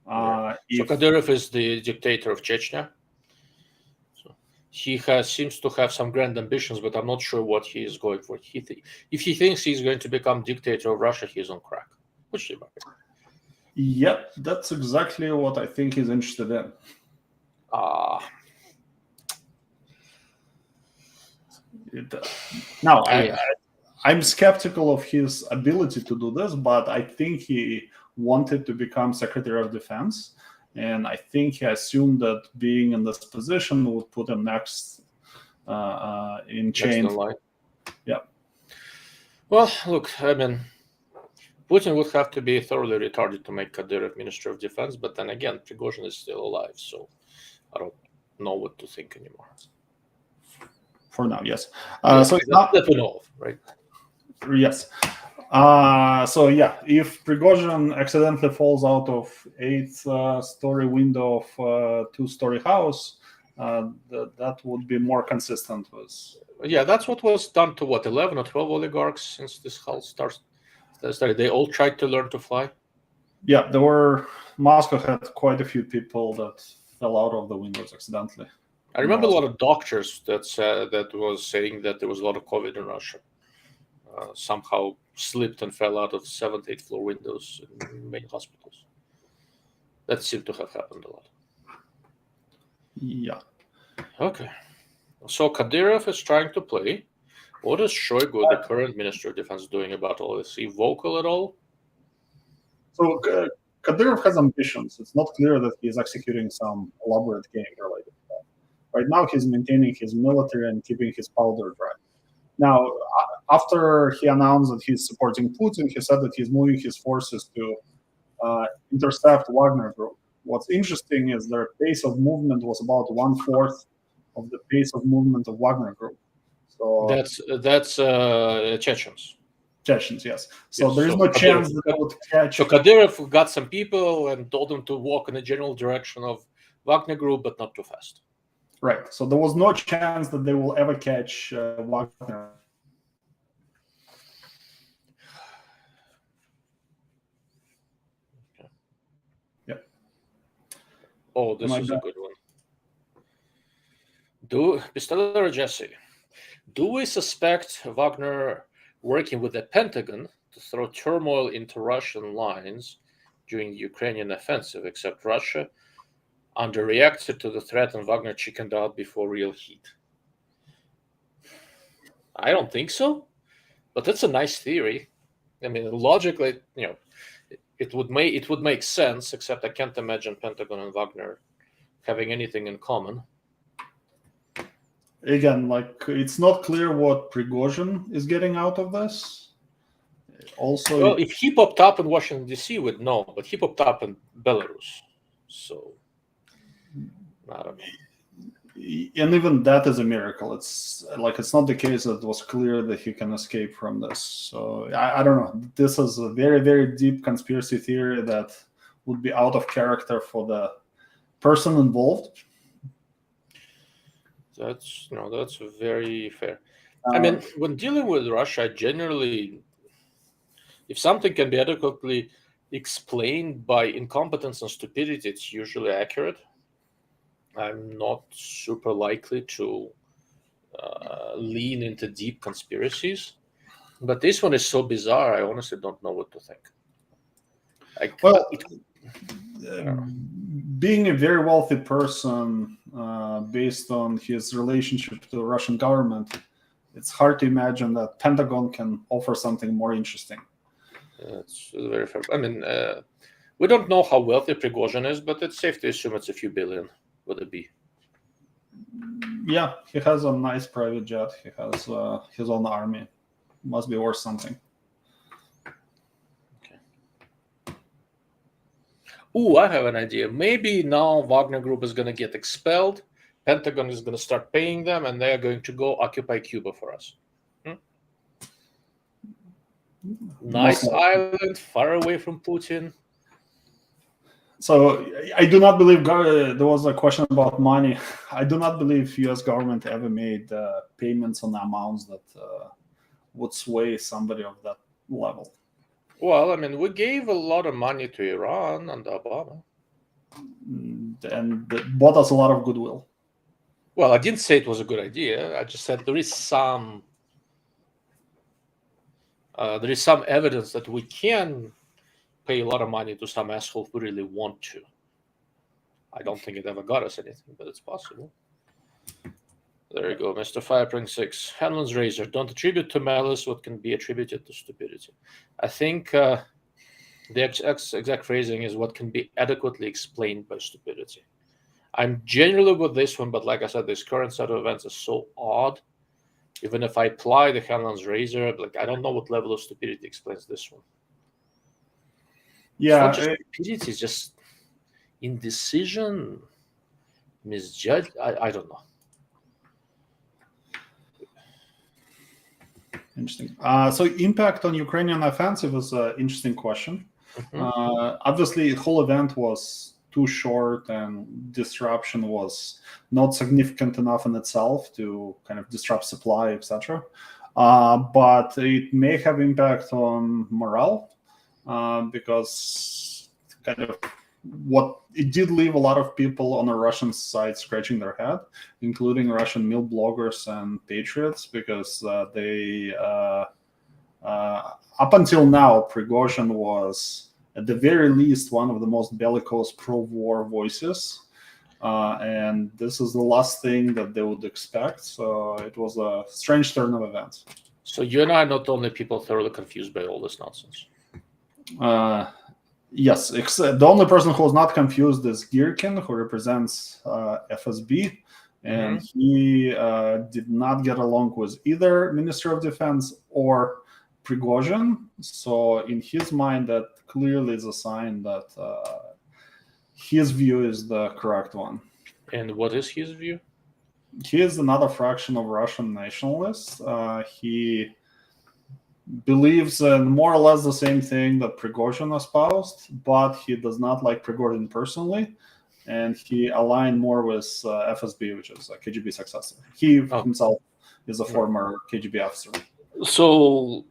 So Kadyrov is the dictator of Chechnya. So he seems to have some grand ambitions, but I'm not sure what he is going for. If he thinks he's going to become dictator of Russia, he's on crack. Which is Yep, that's exactly what I think he's interested in. Now, I'm skeptical of his ability to do this, but I think he wanted to become Secretary of Defense, and I think he assumed that being in this position would put him next in chain. Yeah. Well, look, I mean, Putin would have to be thoroughly retarded to make Kadyrov Minister of Defense, but then again, Prigozhin is still alive, so I don't know what to think anymore. For now, yes. So it's not that we know of, right? Yes. So yeah, if Prigozhin accidentally falls out of 8th story window of a 2-story house, that would be more consistent with. Yeah, that's what was done to 11 or 12 oligarchs since this whole started. They all tried to learn to fly. Yeah, Moscow had quite a few people that fell out of the windows accidentally. I remember a lot of doctors that was saying that there was a lot of COVID in Russia. Somehow slipped and fell out of 7th, 8th floor windows in many hospitals. That seemed to have happened a lot. Yeah. Okay. So Kadyrov is trying to play. What is Shoigu, the current Minister of Defense, doing about all this? Is he vocal at all? So Kadyrov has ambitions. It's not clear that he is executing some elaborate game related to that. Right now, he's maintaining his military and keeping his powder dry. Now, after he announced that he's supporting Putin, he said that he's moving his forces to intercept Wagner Group. What's interesting is their pace of movement was about 1/4 of the pace of movement of Wagner Group. So that's Chechens. Chechens, yes. So yes, there is no chance that they would catch. So Kadyrov got some people and told them to walk in the general direction of Wagner Group, but not too fast. Right. So there was no chance that they will ever catch Wagner. Okay. Yeah. Oh, this is a good one. Pistoler Jesse, do we suspect Wagner working with the Pentagon to throw turmoil into Russian lines during the Ukrainian offensive, except Russia underreacted to the threat and Wagner chickened out before real heat? I don't think so, but that's a nice theory. I mean, logically, it would make sense, except I can't imagine Pentagon and Wagner having anything in common. Again, it's not clear what Prigozhin is getting out of this. Also, well, if he popped up in Washington, D.C., we'd know, but he popped up in Belarus. So, I don't know. And even that is a miracle. It's not the case that it was clear that he can escape from this. So, I don't know. This is a very, very deep conspiracy theory that would be out of character for the person involved. That's very fair. I mean, when dealing with Russia, generally, if something can be adequately explained by incompetence and stupidity, it's usually accurate. I'm not super likely to lean into deep conspiracies, but this one is so bizarre, I honestly don't know what to think. Being a very wealthy person, based on his relationship to the Russian government, it's hard to imagine that Pentagon can offer something more interesting. That's very fair. I mean, we don't know how wealthy Prigozhin is, but it's safe to assume it's a few billion. Would it be? Yeah, he has a nice private jet. He has his own army. Must be worth something. Ooh, I have an idea. Maybe now Wagner Group is going to get expelled. Pentagon is going to start paying them, and they are going to go occupy Cuba for us. Nice island, far away from Putin. So I do not believe there was a question about money. I do not believe U.S. government ever made payments on amounts that would sway somebody of that level. Well, I mean, we gave a lot of money to Iran under Obama. And bought us a lot of goodwill. Well, I didn't say it was a good idea. I just said there is some evidence that we can pay a lot of money to some asshole who really want to. I don't think it ever got us anything, but it's possible. There you go, Mr. Firepring 6. Hanlon's razor. Don't attribute to malice what can be attributed to stupidity. I think the exact phrasing is what can be adequately explained by stupidity. I'm generally with this one, but like I said, this current set of events is so odd. Even if I apply the Hanlon's razor, I don't know what level of stupidity explains this one. Yeah, it's not just stupidity, it's just indecision, misjudge. I don't know. Interesting. So impact on Ukrainian offensive is an interesting question. Mm-hmm. Obviously, the whole event was too short, and disruption was not significant enough in itself to kind of disrupt supply, etc. But it may have impact on morale because kind of what it did leave a lot of people on the Russian side scratching their head, including Russian mill bloggers and patriots, because they up until now, Prigozhin was at the very least one of the most bellicose pro-war voices, and this is the last thing that they would expect. So it was a strange turn of events. So you and I are not only people thoroughly confused by all this nonsense. Yes, the only person who was not confused is Girkin, who represents FSB, and he did not get along with either Minister of Defense or Prigozhin. So in his mind, that clearly is a sign that his view is the correct one. And what is his view? He is another fraction of Russian nationalists. He believes in more or less the same thing that Prigozhin espoused, but he does not like Prigozhin personally, and he aligned more with FSB, which is a KGB successor. He himself is a former KGB officer. So,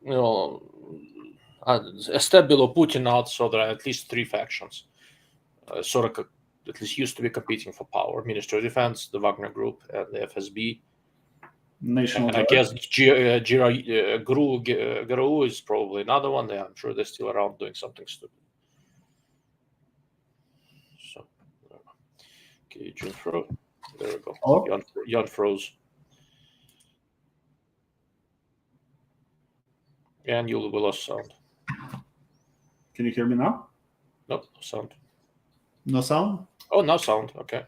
a step below Putin out, so there are at least three factions, sort of at least used to be competing for power: Ministry of Defense, the Wagner Group, and the FSB. National I guess GRU is probably another one. I'm sure they're still around doing something stupid. So, okay, June froze. There we go. Oh. Jan froze. And we lost sound. Can you hear me now? Nope, no sound. No sound? Oh, no sound. Okay.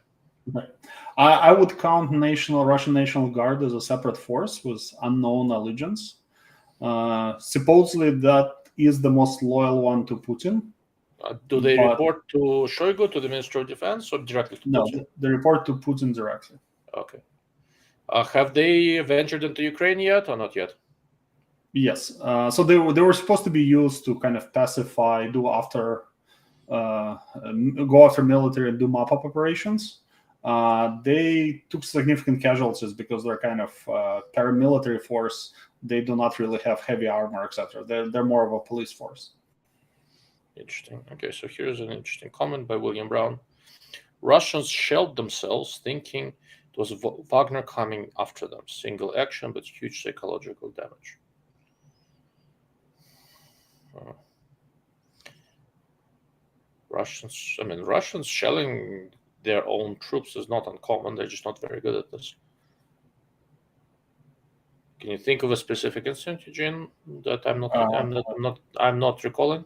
I would count Russian National Guard as a separate force with unknown allegiance. Supposedly, that is the most loyal one to Putin. Do they report to Shoigu, to the Minister of Defense, or directly to Putin? No, they report to Putin directly. Okay. Have they ventured into Ukraine yet, or not yet? Yes. So they were supposed to be used to kind of pacify, go after military and do mop-up operations. They took significant casualties because they're kind of paramilitary force. They do not really have heavy armor, etc. They're more of a police force. Interesting. Okay, so here's an interesting comment by William Brown. Russians shelled themselves thinking it was Wagner coming after them. Single action, but huge psychological damage. Russians shelling their own troops is not uncommon. They're just not very good at this. Can you think of a specific incident, Eugene, that I'm not recalling?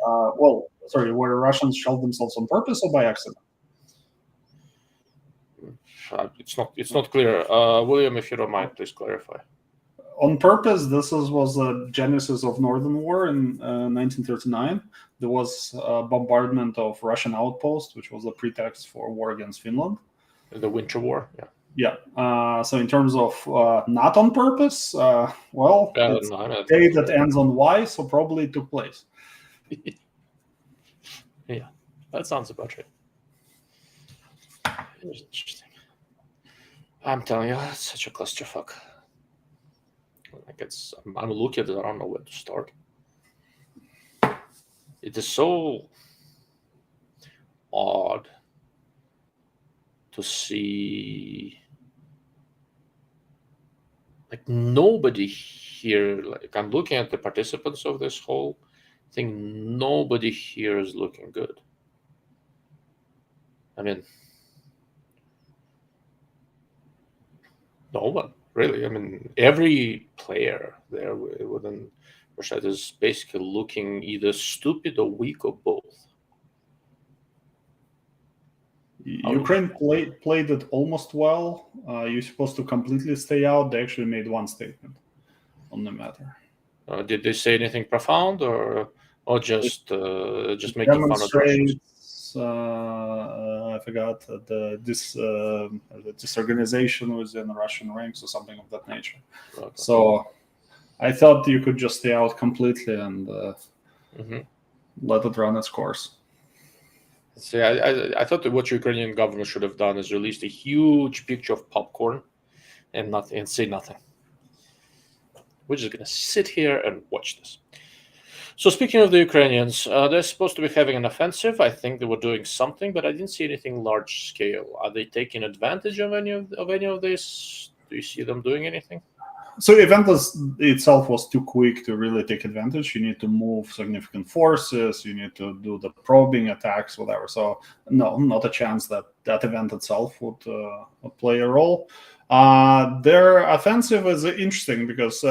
Where Russians shelled themselves on purpose or by accident? It's not clear. William, if you don't mind, please clarify. On purpose, this was the genesis of Northern War in 1939. There was a bombardment of Russian outposts, which was a pretext for war against Finland. The Winter War, yeah. Yeah. So in terms of not on purpose, it's a day that ends on Y, so probably it took place. Yeah, that sounds about right. Interesting. I'm telling you, it's such a clusterfuck. I'm looking at it, I don't know where to start. It is so odd to see nobody here, I'm looking at the participants of this whole thing, nobody here is looking good. No one. Really, every player there within Russia is basically looking either stupid or weak or both. Ukraine played it almost well. You're supposed to completely stay out. They actually made one statement on the matter. Did they say anything profound or just making fun of Russians? I forgot this disorganization within the Russian ranks or something of that nature. Okay. So I thought you could just stay out completely and let it run its course. See, I thought that what Ukrainian government should have done is released a huge picture of popcorn and nothing and say nothing. We're just gonna sit here and watch this. So speaking of the Ukrainians, they're supposed to be having an offensive. I think they were doing something, but I didn't see anything large scale. Are they taking advantage of any of this? Do you see them doing anything? So event itself was too quick to really take advantage. You need to move significant forces. You need to do the probing attacks, whatever. So no, not a chance that event itself would play a role. Their offensive is interesting because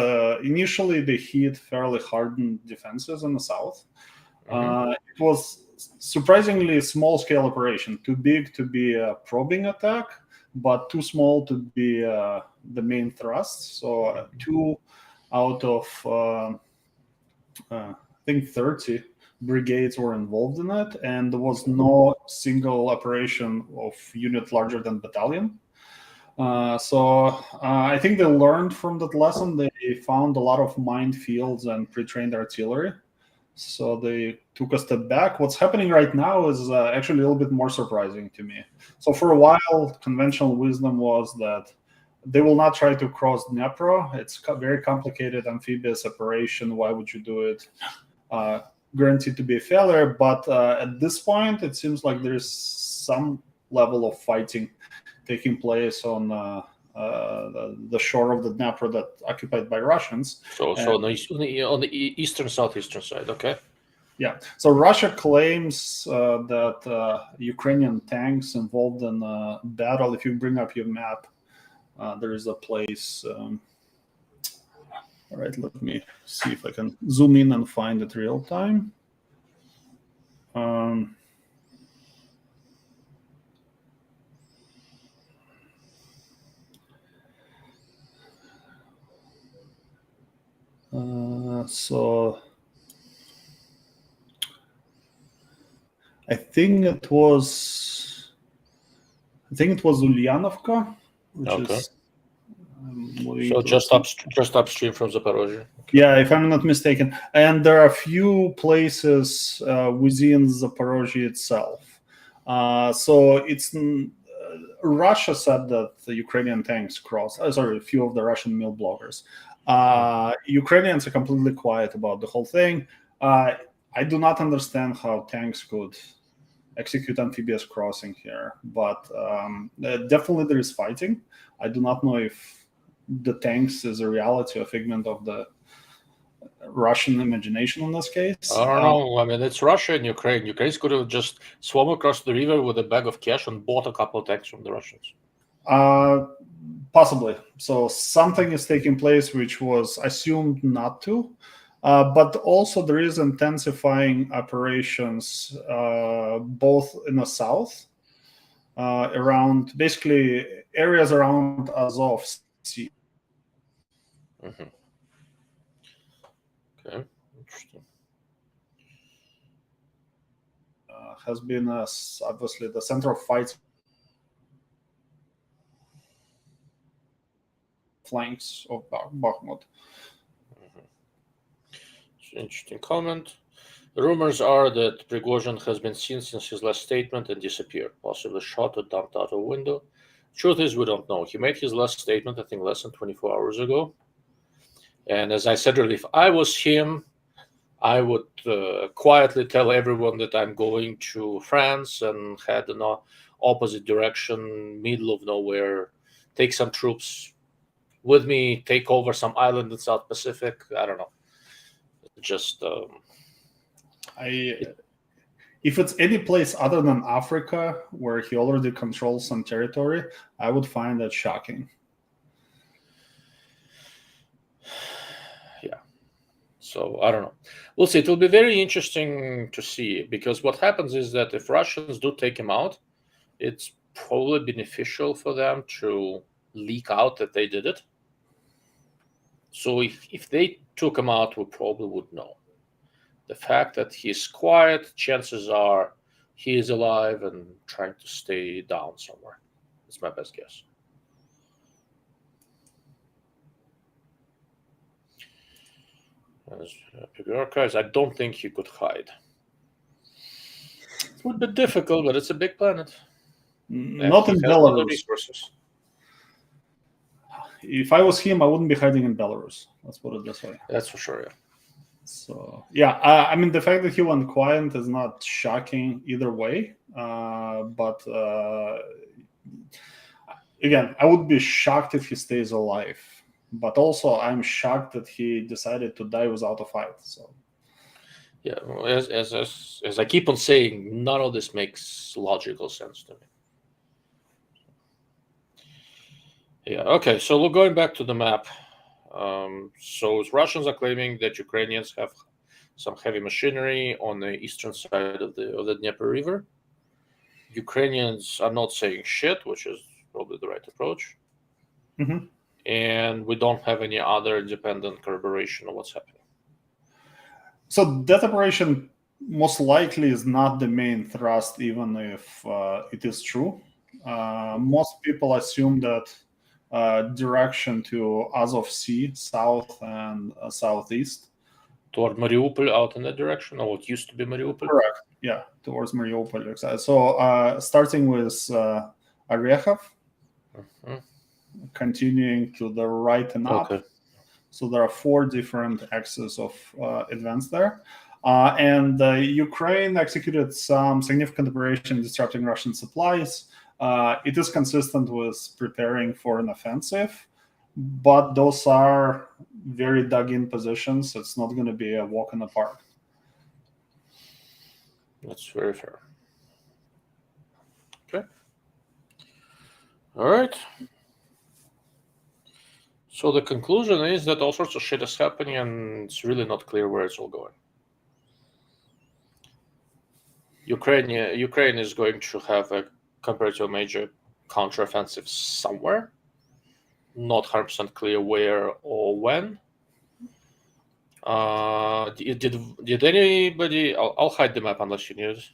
initially they hit fairly hardened defenses in the south. It was surprisingly small scale operation, too big to be a probing attack, but too small to be the main thrust. So 2 out of I think 30 brigades were involved in it, and there was no single operation of unit larger than battalion. So I think they learned from that lesson. They found a lot of minefields and pre-trained artillery. So they took a step back. What's happening right now is actually a little bit more surprising to me. So for a while, conventional wisdom was that they will not try to cross Dnipro. It's a very complicated amphibious operation. Why would you do it? Guaranteed to be a failure. But at this point, it seems like there's some level of fighting taking place on the shore of the Dnipro that occupied by Russians. So on the eastern southeastern side, okay. Yeah. So Russia claims that Ukrainian tanks involved in a battle. If you bring up your map, there is a place. All right, let me see if I can zoom in and find it real time. So I think it was Ulyanovka, which is so just upstream from Zaporozhye. Okay. Yeah, if I'm not mistaken. And there are a few places within Zaporozhye itself. So it's Russia said that the Ukrainian tanks crossed. A few of the Russian mill bloggers. Ukrainians are completely quiet about the whole thing. I do not understand how tanks could execute amphibious crossing here, but definitely there is fighting. I do not know if the tanks is a reality, a figment of the Russian imagination in this case. I don't know. I mean, it's Russia and Ukraine. Ukraine could have just swum across the river with a bag of cash and bought a couple of tanks from the Russians. Possibly. So something is taking place which was assumed not to. But also there is intensifying operations both in the south, around basically areas around Azov Sea. Okay, interesting. Has been obviously the center of fights, flanks of Bakhmut. Interesting comment. Rumors are that Prigozhin has been seen since his last statement and disappeared, possibly shot or dumped out of a window. Truth is, we don't know. He made his last statement, I think, less than 24 hours ago. And as I said earlier, if I was him, I would quietly tell everyone that I'm going to France and head in the opposite direction, middle of nowhere, take some troops with me, take over some island in South Pacific. I don't know. Just if it's any place other than Africa where he already controls some territory, I would find that shocking. Yeah. So I don't know. We'll see. It will be very interesting to see, because what happens is that if Russians do take him out, it's probably beneficial for them to leak out that they did it. So if they took him out, we probably would know. The fact that he's quiet, chances are he is alive and trying to stay down somewhere. That's my best guess. As archives, I don't think he could hide. would be difficult, but it's a big planet. Not in He has a lot of Belarus. resources. If I was him, I wouldn't be hiding in Belarus. Let's put it this way. That's for sure, yeah. So yeah, I mean, the fact that he went quiet is not shocking either way. But again, I would be shocked if he stays alive. But also, I'm shocked that he decided to die without a fight. So Yeah, well, as I keep on saying, none of this makes logical sense to me. Yeah, okay, so going back to the map. So Russians are claiming that Ukrainians have some heavy machinery on the eastern side of the Dnieper River. Ukrainians are not saying shit, which is probably the right approach. Mhm. And we don't have any other independent corroboration of what's happening. So that operation most likely is not the main thrust, even if it is true. Most people assume that direction to Azov Sea, south and southeast. Toward Mariupol, out in that direction, or what used to be Mariupol? Correct. Yeah, towards Mariupol. Exactly. So starting with Orekhov, Mhm. continuing to the right and up. Okay. So there are 4 different axes of advance there. And Ukraine executed some significant operation disrupting Russian supplies. It is consistent with preparing for an offensive, but those are very dug-in positions. It's not going to be a walk in the park. That's very fair. Okay. All right. So the conclusion is that all sorts of shit is happening, and it's really not clear where it's all going. Ukraine is going to have compared to a major counteroffensive somewhere. Not 100% clear where or when. Did anybody? I'll hide the map unless you need it.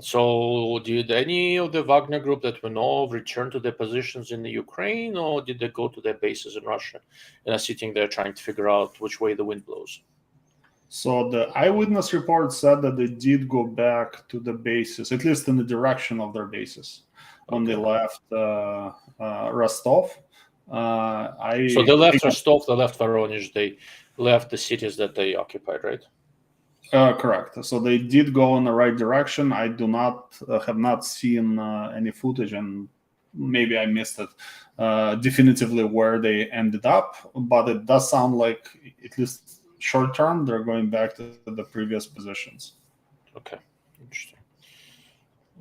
So, did any of the Wagner group that we know of return to their positions in the Ukraine, or did they go to their bases in Russia and are sitting there trying to figure out which way the wind blows? So the eyewitness report said that they did go back to the bases, at least in the direction of their bases, when they left Rostov. So they left Rostov, they left Voronezh, they left the cities that they occupied, right? Correct. So they did go in the right direction. I have not seen any footage, and maybe I missed it definitively where they ended up. But it does sound like, at least short term, they're going back to the previous positions. Okay, interesting.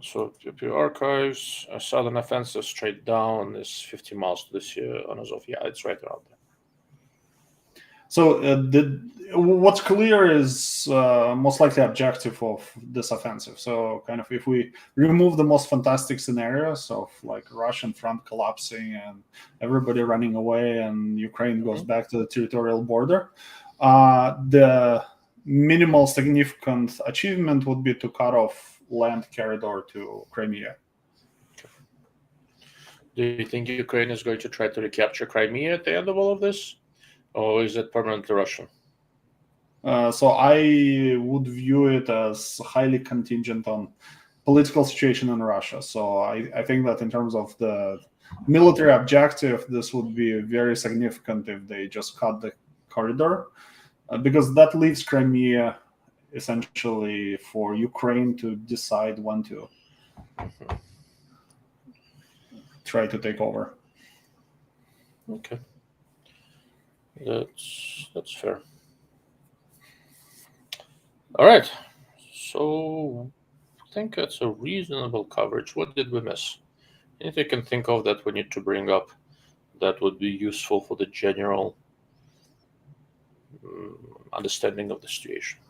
So PP archives, southern offensive straight down is 50 miles to this year on Azov. Yeah, it's right around there. So what's clear is most likely objective of this offensive. So kind of if we remove the most fantastic scenarios of like Russian front collapsing and everybody running away and Ukraine goes back to the territorial border, the minimal significant achievement would be to cut off land corridor to Crimea. Do you think Ukraine is going to try to recapture Crimea at the end of all of this? Or is it permanently Russian? So I would view it as highly contingent on political situation in Russia. So I think that in terms of the military objective, this would be very significant if they just cut the corridor, because that leaves Crimea essentially for Ukraine to decide when to try to take over. Okay. That's fair. All right. So I think that's a reasonable coverage. What did we miss? Anything you can think of that we need to bring up that would be useful for the general understanding of the situation?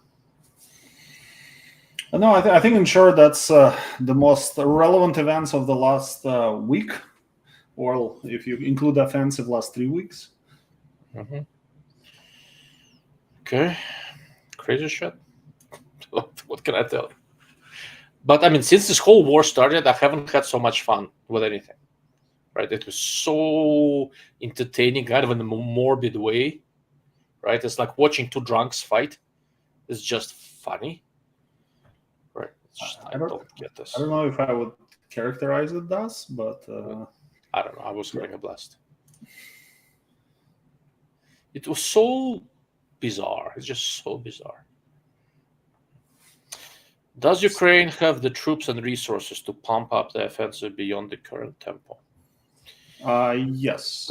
No, I think in short that's the most relevant events of the last week, or if you include offensive, last 3 weeks. Mm-hmm. Okay, crazy shit. What can I tell you? But I mean, since this whole war started, I haven't had so much fun with anything. Right? It was so entertaining, kind of in a morbid way. Right? It's like watching two drunks fight. It's just funny. Right? I don't get this. I don't know if I would characterize it thus, but I don't know. I was having a blast. It was so bizarre. It's just so bizarre. Does Ukraine have the troops and resources to pump up the offensive beyond the current tempo? Yes,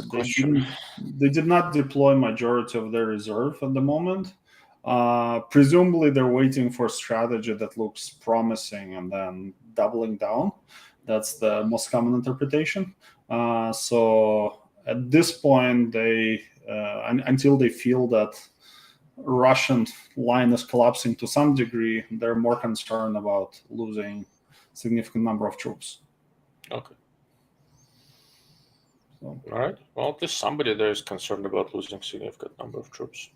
they did not deploy majority of their reserve at the moment. Presumably, they're waiting for a strategy that looks promising and then doubling down. That's the most common interpretation. So at this point, they until they feel that Russian line is collapsing to some degree, they're more concerned about losing significant number of troops. Okay. So. All right. Well, there's somebody there is concerned about losing significant number of troops.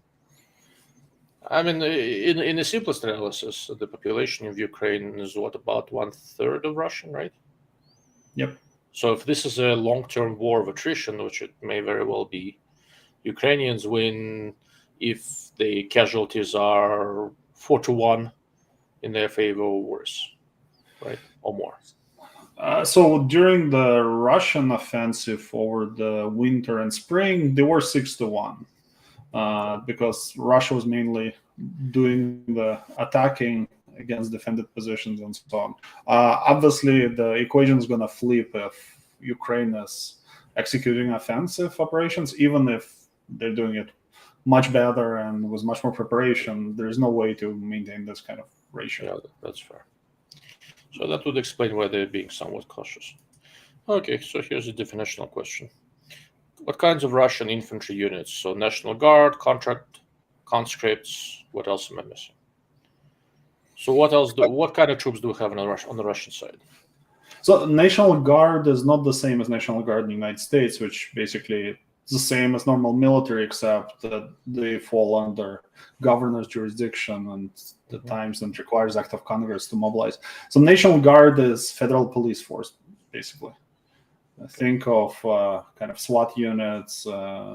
I mean, in the simplest analysis, the population of Ukraine is what, about 1/3 of Russian, right? Yep. So if this is a long-term war of attrition, which it may very well be, Ukrainians win if the casualties are 4-1 in their favor or worse, right? Or more. So during the Russian offensive over the winter and spring, they were 6-1 because Russia was mainly doing the attacking against defended positions and so on. Obviously, the equation is going to flip if Ukraine is executing offensive operations, even if they're doing it much better and with much more preparation. There's no way to maintain this kind of ratio. Yeah, that's fair. So that would explain why they're being somewhat cautious. Okay, so here's a definitional question. What kinds of Russian infantry units? So National Guard, contract, conscripts, what else am I missing? So what kind of troops do we have on the Russian side? So National Guard is not the same as National Guard in the United States, which basically is the same as normal military, except that they fall under governor's jurisdiction and the times and requires act of Congress to mobilize. So National Guard is federal police force, basically. Think of kind of SWAT units,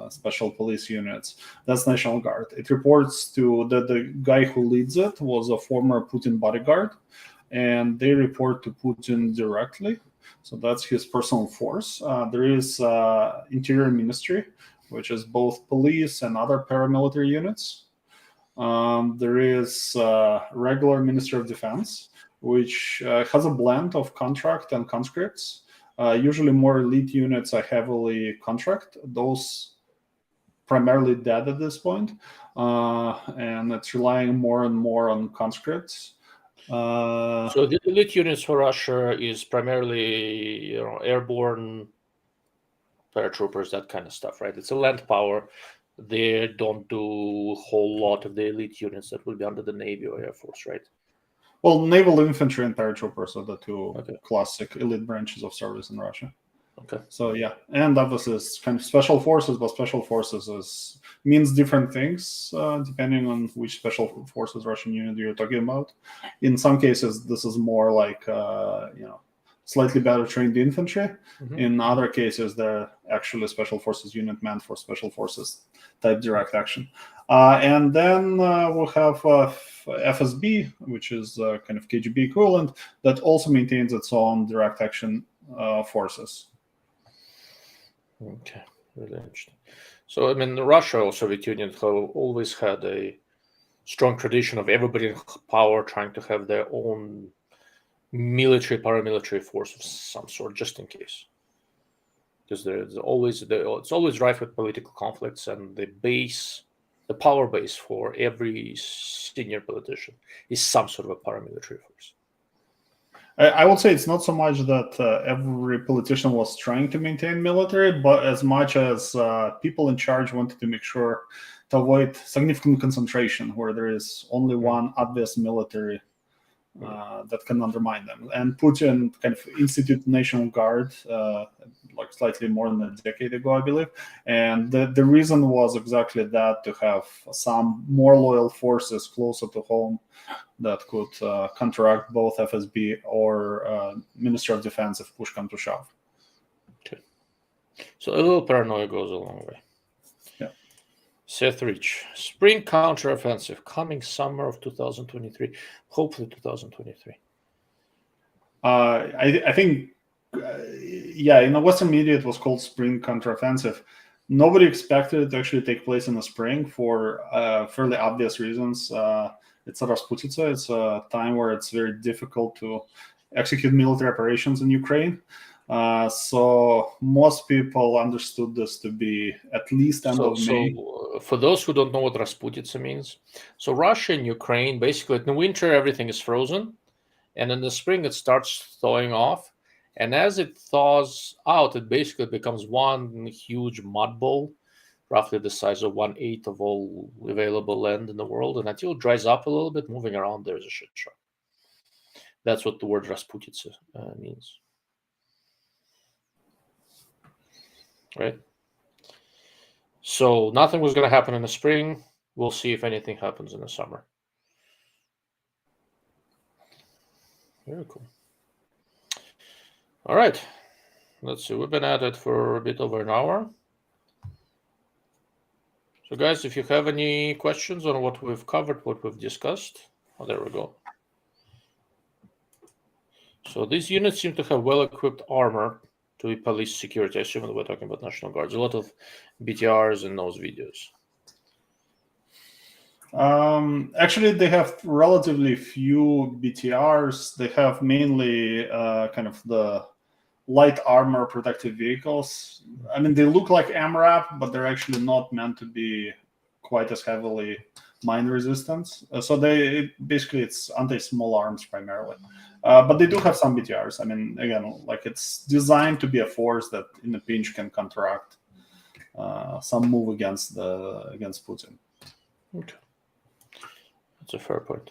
special police units. That's National Guard. It reports to the guy who leads it was a former Putin bodyguard, and they report to Putin directly. So that's his personal force. There is Interior Ministry, which is both police and other paramilitary units. There is regular Ministry of Defense, which has a blend of contract and conscripts. Usually more elite units are heavily contract. Those primarily dead at this point. And it's relying more and more on conscripts. So the elite units for Russia is primarily, airborne paratroopers, that kind of stuff, right? It's a land power. They don't do a whole lot of the elite units that will be under the Navy or Air Force, right? Well, naval infantry and paratroopers are the two classic elite branches of service in Russia. Okay. So yeah, and obviously it's kind of special forces, but special forces means different things depending on which special forces Russian unit you're talking about. In some cases, this is more like slightly better trained infantry. Mm-hmm. In other cases, they're actually special forces unit meant for special forces type direct action. And then we'll have FSB, which is kind of KGB equivalent, that also maintains its own direct action forces. Okay, really interesting. So, I mean, Russia or Soviet Union have always had a strong tradition of everybody in power trying to have their own military, paramilitary force of some sort, just in case. Because it's always rife with political conflicts, and the power base for every senior politician is some sort of a paramilitary force. I would say it's not so much that every politician was trying to maintain military, but as much as people in charge wanted to make sure to avoid significant concentration where there is only one obvious military that can undermine them. And Putin kind of instituted National Guard like slightly more than a decade ago, I believe. And the reason was exactly that, to have some more loyal forces closer to home that could counteract both FSB or Ministry of Defense if push comes to shove. Okay. So a little paranoia goes a long way. Yeah. Seth Rich, spring counteroffensive coming summer of 2023, hopefully 2023. I think, in the Western media, it was called spring counteroffensive. Nobody expected it to actually take place in the spring for fairly obvious reasons. It's a Rasputitsa. It's a time where it's very difficult to execute military operations in Ukraine. So most people understood this to be at least end of May. For those who don't know what Rasputitsa means, so Russia and Ukraine, basically in the winter, everything is frozen. And in the spring, it starts thawing off. And as it thaws out, it basically becomes one huge mud bowl, roughly the size of 1/8 of all available land in the world. And until it dries up a little bit, moving around, there's a shit show. That's what the word Rasputitsa means. Right? So nothing was going to happen in the spring. We'll see if anything happens in the summer. Very cool. All right. Let's see. We've been at it for a bit over an hour. So guys, if you have any questions on what we've covered, what we've discussed, there we go. So these units seem to have well-equipped armor to be police security. I assume that we're talking about National Guards. A lot of BTRs in those videos. Actually, they have relatively few BTRs. They have mainly kind of the light armor protective vehicles. I mean, they look like MRAP, but they're actually not meant to be quite as heavily mine resistant. So it's anti-small arms primarily. But they do have some BTRs. I mean, again, like it's designed to be a force that in a pinch can counteract some move against Putin. Okay. That's a fair point.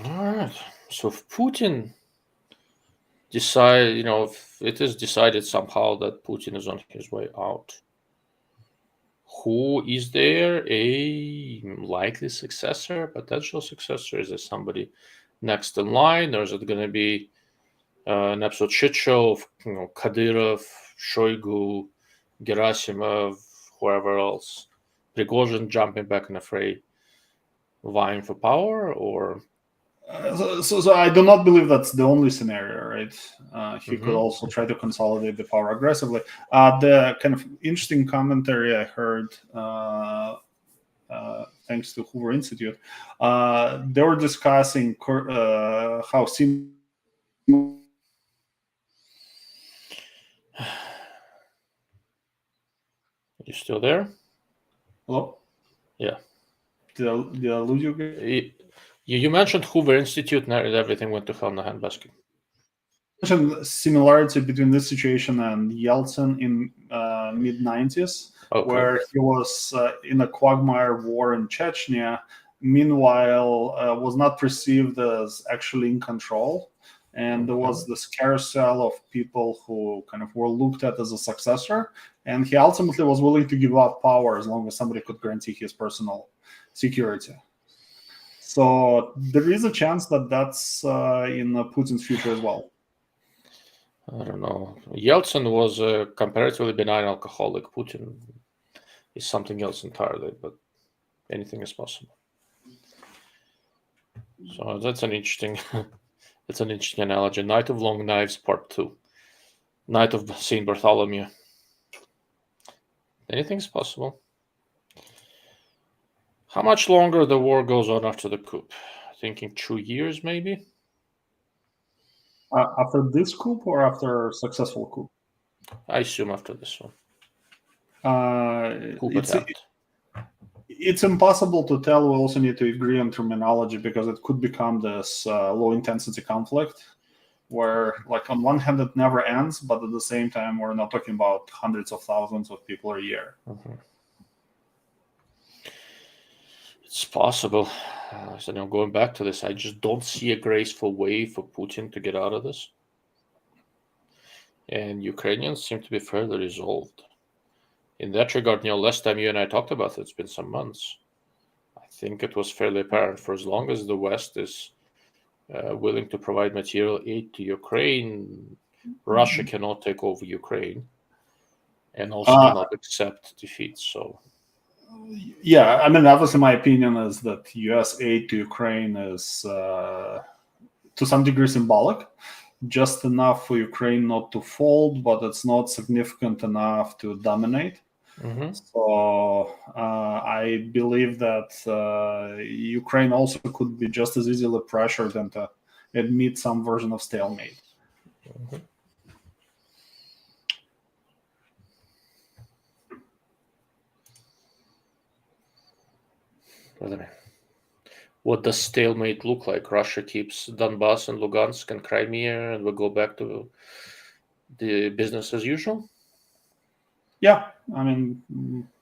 All right. So if Putin if it is decided somehow that Putin is on his way out, who is there a likely successor, potential successor? Is there somebody next in line, or is it going to be an absolute shit show of Kadyrov, Shoigu, Gerasimov, whoever else, Prigozhin jumping back in the fray, vying for power, or? So I do not believe that's the only scenario, right? He could also try to consolidate the power aggressively. The kind of interesting commentary I heard, thanks to Hoover Institute, they were discussing how You still there? Hello? Yeah. Did I lose you again? You mentioned Hoover Institute and everything went to hell in the handbasket. Similarity between this situation and Yeltsin in mid-90s, where he was in a quagmire war in Chechnya, meanwhile was not perceived as actually in control. And there was this carousel of people who kind of were looked at as a successor. And he ultimately was willing to give up power as long as somebody could guarantee his personal security. So there is a chance that that's in Putin's future as well. I don't know. Yeltsin was a comparatively benign alcoholic. Putin is something else entirely, but anything is possible. So that's an interesting analogy. Night of Long Knives, Part 2. Night of St. Bartholomew. Anything's possible. How much longer the war goes on after the coup? Thinking 2 years, maybe? After this coup or after successful coup? I assume after this one. It's impossible to tell. We also need to agree on terminology because it could become this low-intensity conflict where, like, on one hand, it never ends, but at the same time, we're not talking about hundreds of thousands of people a year. It's possible. So now going back to this, I just don't see a graceful way for Putin to get out of this. And Ukrainians seem to be fairly resolved. In that regard, last time you and I talked about it, it's been some months. I think it was fairly apparent for as long as the West is willing to provide material aid to Ukraine, Russia cannot take over Ukraine and also cannot accept defeat. So, yeah, I mean, obviously, my opinion is that U.S. aid to Ukraine is to some degree symbolic, just enough for Ukraine not to fold, but it's not significant enough to dominate. Mm-hmm. So I believe that Ukraine also could be just as easily pressured and to admit some version of stalemate. Mm-hmm. What does stalemate look like? Russia keeps Donbass and Lugansk and Crimea, and we go back to the business as usual? Yeah, I mean,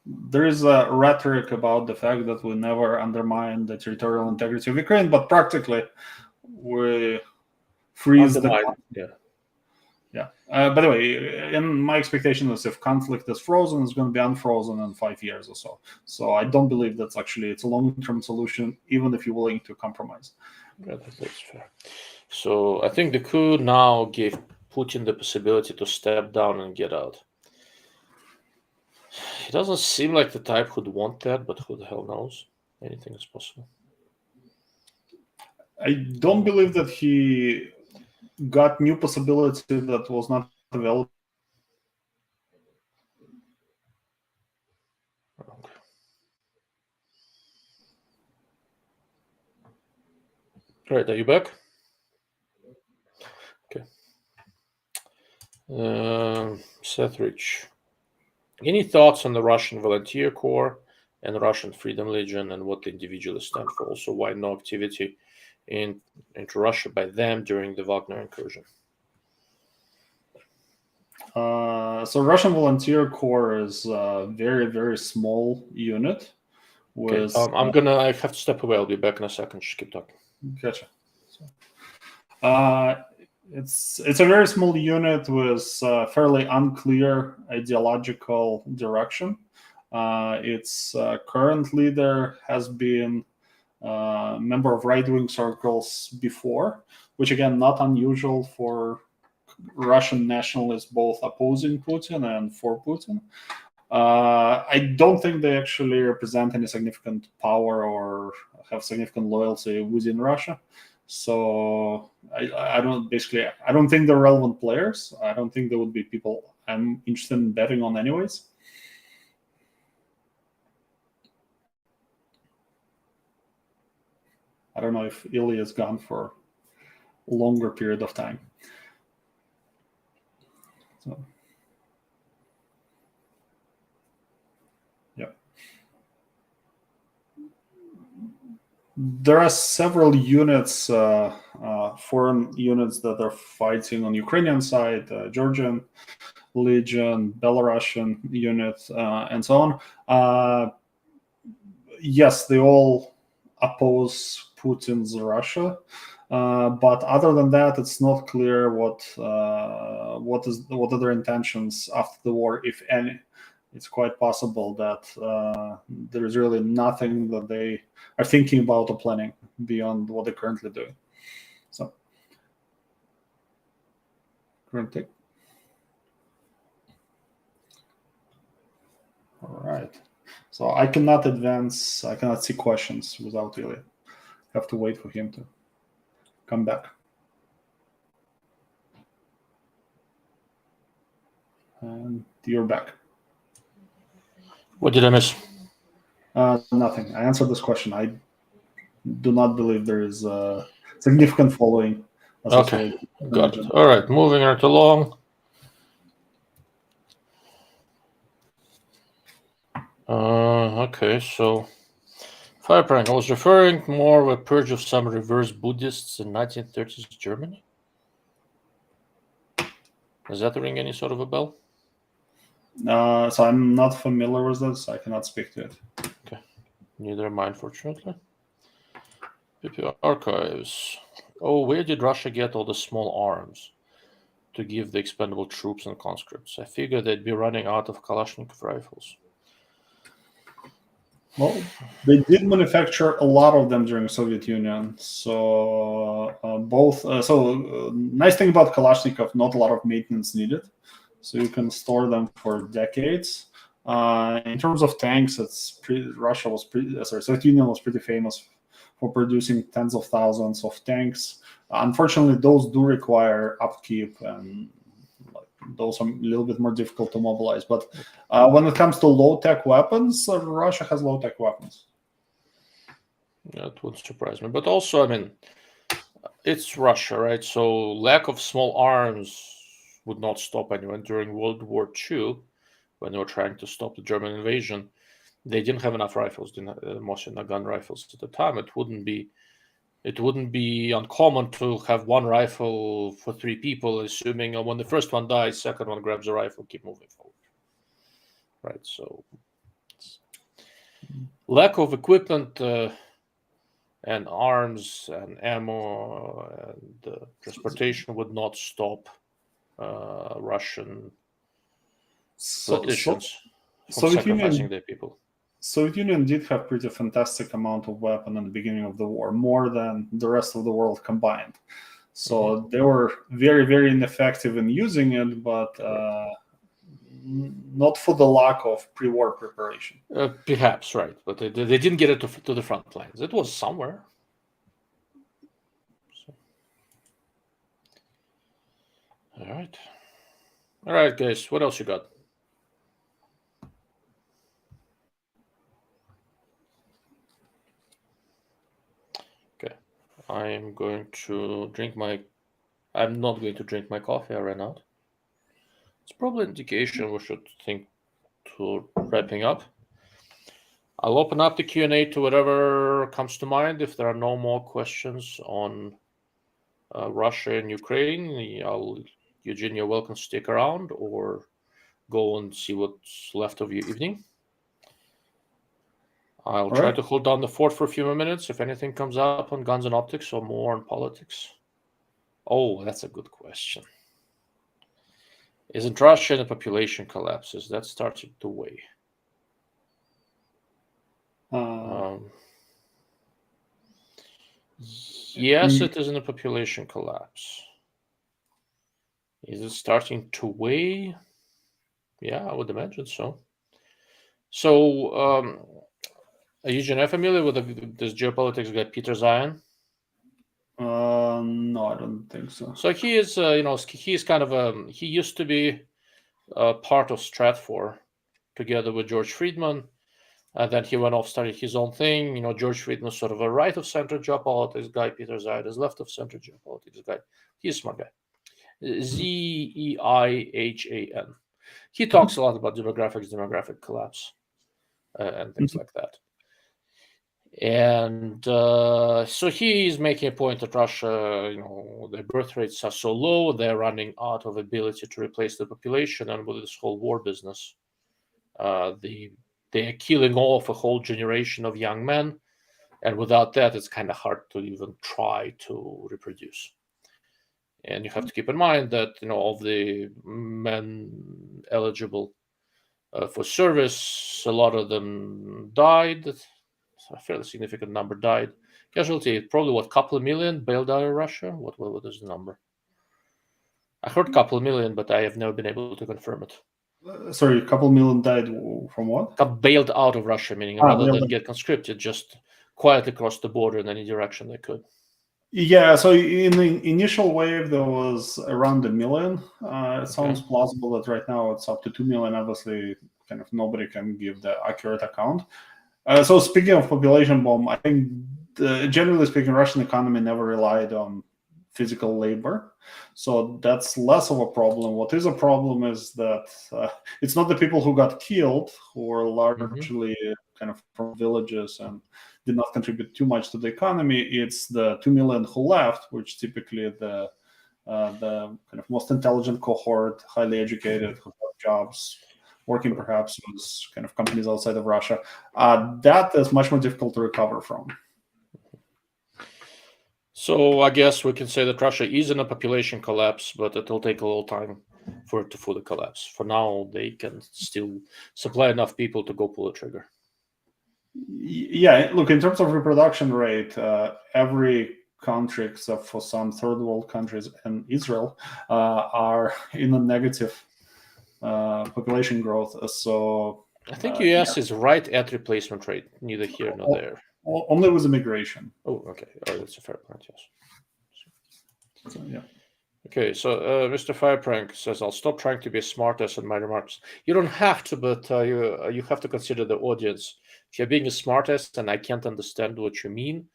there is a rhetoric about the fact that we never undermine the territorial integrity of Ukraine, but practically we freeze the Undermine, yeah. Yeah. By the way, in my expectation is if conflict is frozen, it's going to be unfrozen in 5 years or so. So I don't believe it's a long-term solution, even if you're willing to compromise. Yeah, that's fair. So I think the coup now gave Putin the possibility to step down and get out. He doesn't seem like the type who'd want that, but who the hell knows? Anything is possible. I don't believe that he got new possibility that was not available. Okay. All right, are you back? Okay. Seth Rich. Any thoughts on the Russian Volunteer Corps and Russian Freedom Legion and what the individuals stand for? Also, why no activity into Russia by them during the Wagner incursion? So Russian Volunteer Corps is a very, very small unit. With, Okay. I have to step away. I'll be back in a second. Just keep talking. Gotcha. It's a very small unit with fairly unclear ideological direction. Its current leader has been a member of right-wing circles before, which again, not unusual for Russian nationalists both opposing Putin and for Putin. I don't think they actually represent any significant power or have significant loyalty within Russia. So I don't think they're relevant players. I don't think there would be people I'm interested in betting on anyways. I don't know if Ilya is gone for a longer period of time. So, yeah. There are several units, foreign units that are fighting on Ukrainian side, Georgian Legion, Belarusian unit, and so on. Yes, they all oppose Putin's Russia, but other than that, it's not clear what are their intentions after the war, if any. It's quite possible that there is really nothing that they are thinking about or planning beyond what they're currently doing. So, current take. All right. So I cannot advance. I cannot see questions without Ilya. Have to wait for him to come back. And you're back. What did I miss? Nothing. I answered this question. I do not believe there is a significant following. Okay, got it. All right, moving right along. Okay, so Fireprank, I was referring more of a purge of some reverse Buddhists in 1930s Germany. Does that ring any sort of a bell? So I'm not familiar with this. I cannot speak to it. Okay, neither am I, unfortunately. PP Archives. Oh, where did Russia get all the small arms to give the expendable troops and conscripts? I figured they'd be running out of Kalashnikov rifles. Well, they did manufacture a lot of them during Soviet Union. So nice thing about Kalashnikov, not a lot of maintenance needed. So you can store them for decades. In terms of tanks, Soviet Union was pretty famous for producing tens of thousands of tanks. Unfortunately, those do require upkeep, and those are a little bit more difficult to mobilize. But when it comes to low-tech weapons, Russia has low-tech weapons. Yeah, it wouldn't surprise me. But also, I mean, it's Russia, right? So lack of small arms would not stop anyone. During World War II, when they were trying to stop the German invasion, they didn't have enough rifles, mostly gun rifles at the time. It wouldn't be uncommon to have one rifle for 3 people, assuming when the first one dies, second one grabs a rifle, keep moving forward. Right. So lack of equipment and arms and ammo and transportation would not stop Russian politicians from sacrificing their people. Soviet Union did have pretty fantastic amount of weapon in the beginning of the war, more than the rest of the world combined. So they were very, very ineffective in using it, but not for the lack of pre-war preparation. Perhaps, right. But they didn't get it to the front lines. It was somewhere. So. All right, guys. What else you got? I'm not going to drink my coffee. I ran out. It's probably an indication we should think to wrapping up. I'll open up the Q&A to whatever comes to mind. If there are no more questions on Russia and Ukraine, Eugene, you're welcome to stick around or go and see what's left of your evening. I'll try to hold down the fort for a few more minutes. If anything comes up on guns and optics or more on politics. Oh, that's a good question. Isn't Russia in a population collapse? Is that starting to weigh? Yes, it is in a population collapse. Is it starting to weigh? Yeah, I would imagine so. So, Eugene, are you familiar with this geopolitics guy, Peter Zion? No, I don't think so. So he is, he used to be part of Stratfor together with George Friedman. And then he went off, started his own thing. George Friedman is sort of a right-of-center geopolitics guy. Peter Zion is left-of-center geopolitics guy. He's a smart guy. Zeihan. He talks a lot about demographic collapse, and things like that. And so he's making a point that Russia, their birth rates are so low, they're running out of ability to replace the population. And with this whole war business, they're killing off a whole generation of young men. And without that, it's kind of hard to even try to reproduce. And you have to keep in mind that, of the men eligible for service, a lot of them died. A fairly significant number died. Casualty, probably a couple of million bailed out of Russia? What is the number? I heard a couple of million, but I have never been able to confirm it. Sorry, a couple million died from what? Got bailed out of Russia, meaning rather than get conscripted, just quietly crossed the border in any direction they could. Yeah, so in the initial wave, there was around 1 million. It sounds plausible that right now it's up to 2 million. Obviously, kind of nobody can give the accurate account. So speaking of population bomb, I think generally speaking, Russian economy never relied on physical labor. So that's less of a problem. What is a problem is that it's not the people who got killed, who are largely kind of from villages and did not contribute too much to the economy. It's the 2 million who left, which typically the kind of most intelligent cohort, highly educated, who have jobs, working perhaps with kind of companies outside of Russia. That is much more difficult to recover from. So I guess we can say that Russia is in a population collapse, but it will take a little time for it to fully collapse. For now, they can still supply enough people to go pull a trigger. Yeah, look, in terms of reproduction rate, every country except for some third world countries and Israel are in a negative population growth. So I think US is right at replacement rate, neither here nor there. Only with immigration. Oh, okay. That's a fair point, yes. So, yeah. Okay, so Mr. Fireprank says, I'll stop trying to be smartass in my remarks. You don't have to, but you have to consider the audience. If you're being a smartass and I can't understand what you mean,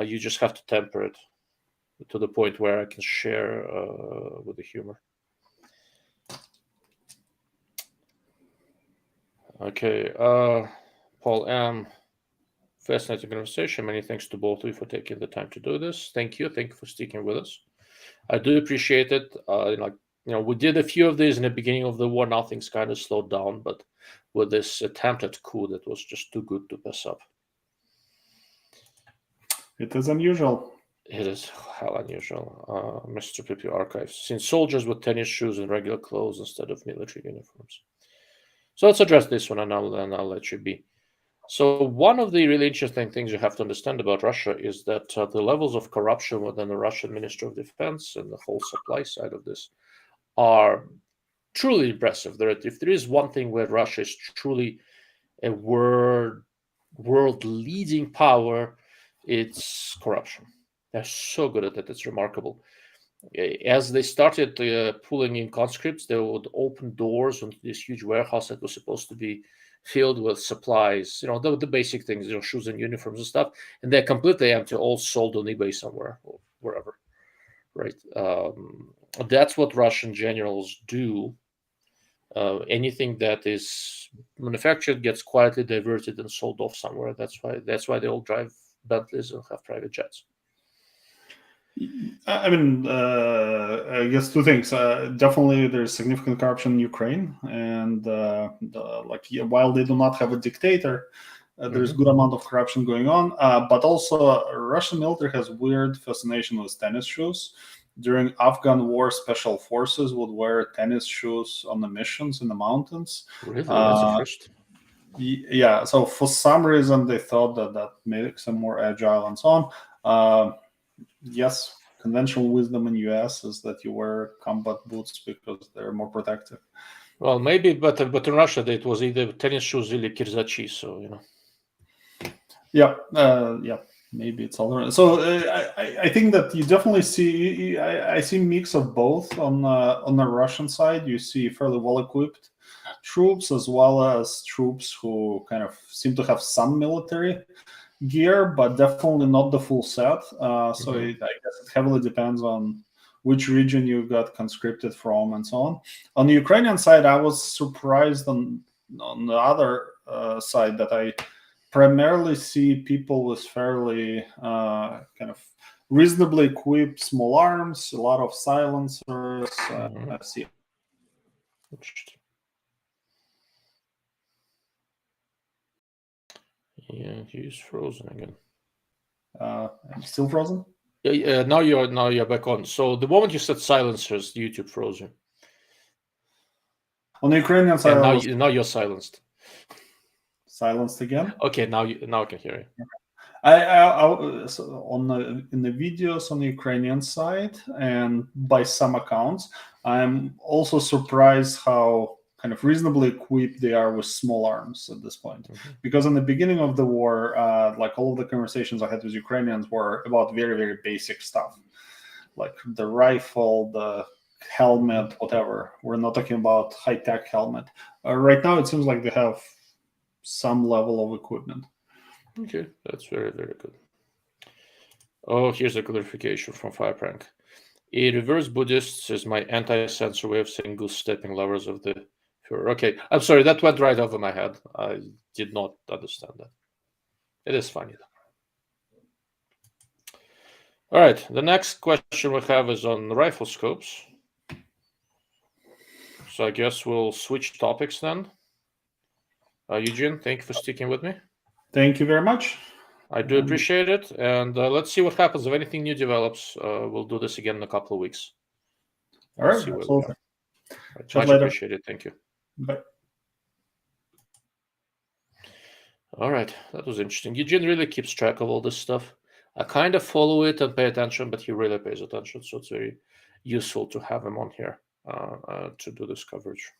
you just have to temper it to the point where I can share with the humor. Okay, Paul M. Fascinating conversation. Many thanks to both of you for taking the time to do this. Thank you. Thank you for sticking with us. I do appreciate it. We did a few of these in the beginning of the war. Now things kind of slowed down, but with this attempted coup, that was just too good to pass up. It is unusual. It is hell unusual. Mr. PP Archives. Seen soldiers with tennis shoes and regular clothes instead of military uniforms. So let's address this one, and I'll let you be. So one of the really interesting things you have to understand about Russia is that the levels of corruption within the Russian Ministry of Defense and the whole supply side of this are truly impressive. If there is one thing where Russia is truly a world-leading power, it's corruption. They're so good at it. It's remarkable. As they started pulling in conscripts, they would open doors on this huge warehouse that was supposed to be filled with supplies, the basic things, shoes and uniforms and stuff, and they're completely empty, all sold on eBay somewhere or wherever, right? That's what Russian generals do. Anything that is manufactured gets quietly diverted and sold off somewhere. That's why they all drive Bentleys and have private jets. I mean, I guess two things. Definitely, there's significant corruption in Ukraine, and while they do not have a dictator, there's good amount of corruption going on. But also, Russian military has weird fascination with tennis shoes. During Afghan war, special forces would wear tennis shoes on the missions in the mountains. Really, that's a first. Yeah. So for some reason, they thought that makes them more agile and so on. Yes, conventional wisdom in US is that you wear combat boots because they're more protective. Well, maybe, but in Russia, it was either tennis shoes or kirzachi, so Yeah, maybe it's all right. So I think that you definitely see. I see mix of both on the Russian side. You see fairly well equipped troops as well as troops who kind of seem to have some military gear, but definitely not the full set. I guess it heavily depends on which region you got conscripted from and so on. On the Ukrainian side, I was surprised on the other side that I primarily see people with fairly kind of reasonably equipped small arms, a lot of silencers. I see. Yeah, he's frozen again. I'm still frozen? Yeah, now you're back on. So the moment you said silencers, YouTube froze you. On the Ukrainian side, now you're silenced. Silenced again? Okay, now I can hear you. In the videos on the Ukrainian side and by some accounts, I'm also surprised how kind of reasonably equipped they are with small arms at this point. Because in the beginning of the war, like all of the conversations I had with Ukrainians were about very, very basic stuff, like the rifle, the helmet, whatever. We're not talking about high-tech helmet. Right now, it seems like they have some level of equipment. Okay, that's very, very good. Oh, here's a clarification from Fireprank. A reverse Buddhist is my anti-censor way of saying goose-stepping lovers of the Führer. Okay, I'm sorry, that went right over my head. I did not understand that. It is funny, though. All right, the next question we have is on the rifle scopes. So I guess we'll switch topics then. Eugene, thank you for sticking with me. Thank you very much. I do appreciate it, and let's see what happens. If anything new develops, we'll do this again in a couple of weeks. All right, absolutely. Much appreciated. Thank you. Bye. All right, that was interesting. Eugene really keeps track of all this stuff. I kind of follow it and pay attention, but he really pays attention, so it's very useful to have him on here to do this coverage.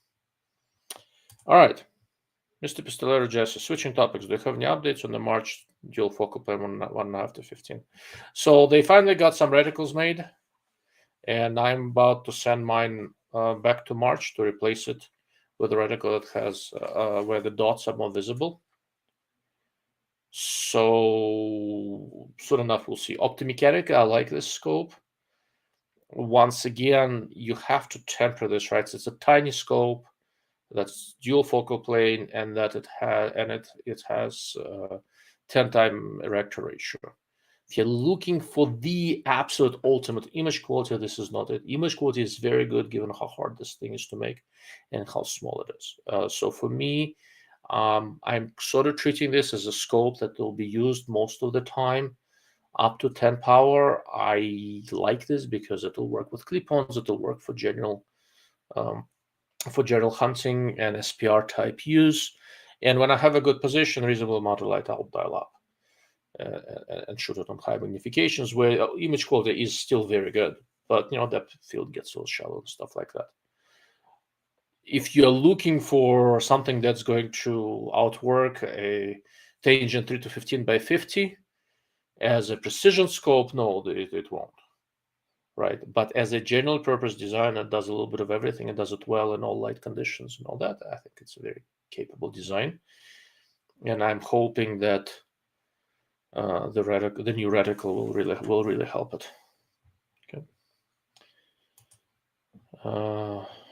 All right, Mr. Pistolero Jesse, switching topics. Do you have any updates on the March dual focal plane 1.5 to 15? So they finally got some reticles made, and I'm about to send mine back to March to replace it with a reticle that has where the dots are more visible. So soon enough, we'll see. Optimechanica, I like this scope. Once again, you have to temper this, right? So it's a tiny scope that's dual focal plane, and that it has 10-time erector ratio. If you're looking for the absolute ultimate image quality, this is not it. Image quality is very good given how hard this thing is to make and how small it is. So for me, I'm sort of treating this as a scope that will be used most of the time, up to 10 power. I like this because it will work with clip-ons. It will work for general hunting and SPR type use. And when I have a good position, reasonable amount of light, I'll dial up and shoot it on high magnifications where image quality is still very good, but depth of field gets a little shallow and stuff like that. If you're looking for something that's going to outwork a Tangent 3 to 15 by 50 as a precision scope, no, it won't. Right, but as a general purpose design, it does a little bit of everything. It does it well in all light conditions and all that. I think it's a very capable design, and I'm hoping that the new reticle will really help it. Okay.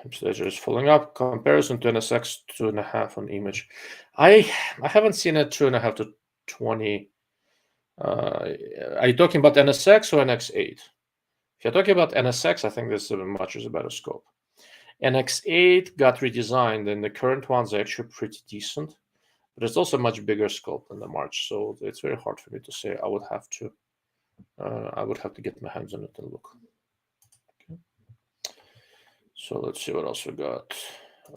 Just following up, comparison to NSX 2.5 on image. I haven't seen it 2.5 to 20. Are you talking about NSX or NX8? If you're talking about NSX, I think this is much a better scope. NX8 got redesigned, and the current ones are actually pretty decent, but it's also a much bigger scope than the March, so it's very hard for me to say. I would have to get my hands on it and look. Okay. So let's see what else we got.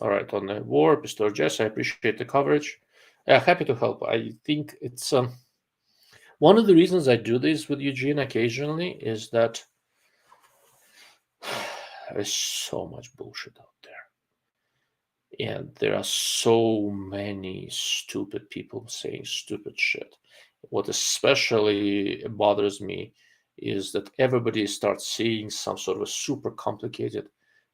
All right, on the war, Pistol Jess, I appreciate the coverage. Yeah, happy to help. I think it's one of the reasons I do this with Eugene occasionally is that there's so much bullshit out there. And there are so many stupid people saying stupid shit. What especially bothers me is that everybody starts seeing some sort of a super complicated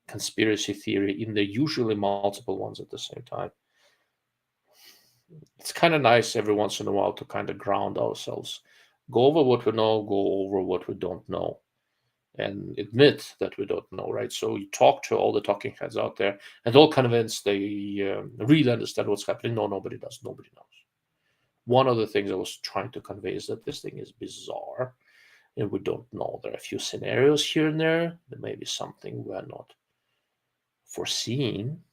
conspiracy theory in the usually multiple ones at the same time. It's kind of nice every once in a while to kind of ground ourselves, go over what we know, go over what we don't know, and admit that we don't know, right? So you talk to all the talking heads out there, and all convinced they really understand what's happening. No, nobody does. Nobody knows. One of the things I was trying to convey is that this thing is bizarre, and we don't know. There are a few scenarios here and there. There may be something we're not foreseeing.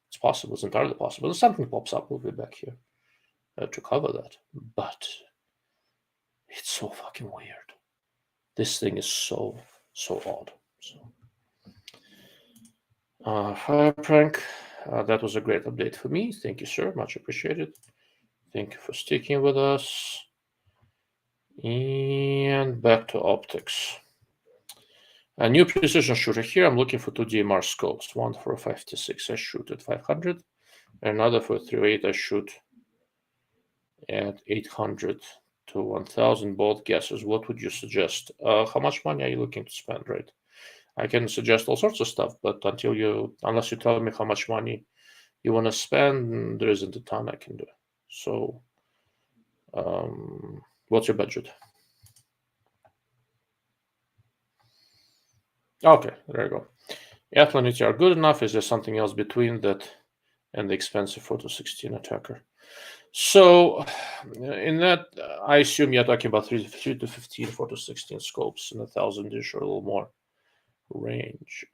It's possible. It's entirely possible. If something pops up, we'll be back here to cover that. But it's so fucking weird. This thing is so odd. So, Fire Prank, that was a great update for me. Thank you, sir. Much appreciated. Thank you for sticking with us. And back to optics. A new precision shooter here. I'm looking for 2 DMR scopes. One for a 5-6, I shoot at 500. Another for a 308, I shoot at 800 to 1000. Both guesses. What would you suggest? How much money are you looking to spend, right? I can suggest all sorts of stuff, but unless you tell me how much money you want to spend, there isn't a ton I can do. So, what's your budget? Okay, there you go. Athlon ETR good enough? Is there something else between that and the expensive Photo 16 attacker? So, in that, I assume you're talking about 3 to 15 Photo 16 scopes in 1,000-ish or a little more range.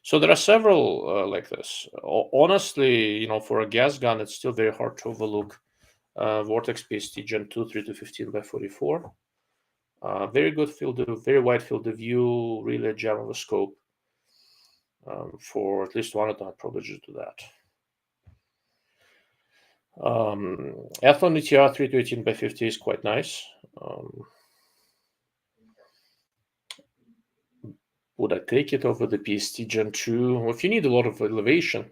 So there are several like this. Honestly, for a gas gun, it's still very hard to overlook Vortex PST Gen 2 3 to 15 by 44. Very good field of very wide field of view, really a gem of a scope. For at least one of them, I'd probably just do that. Athlon ETR 3 to 18 by 50 is quite nice. Would I take it over the PST Gen 2? Well, if you need a lot of elevation,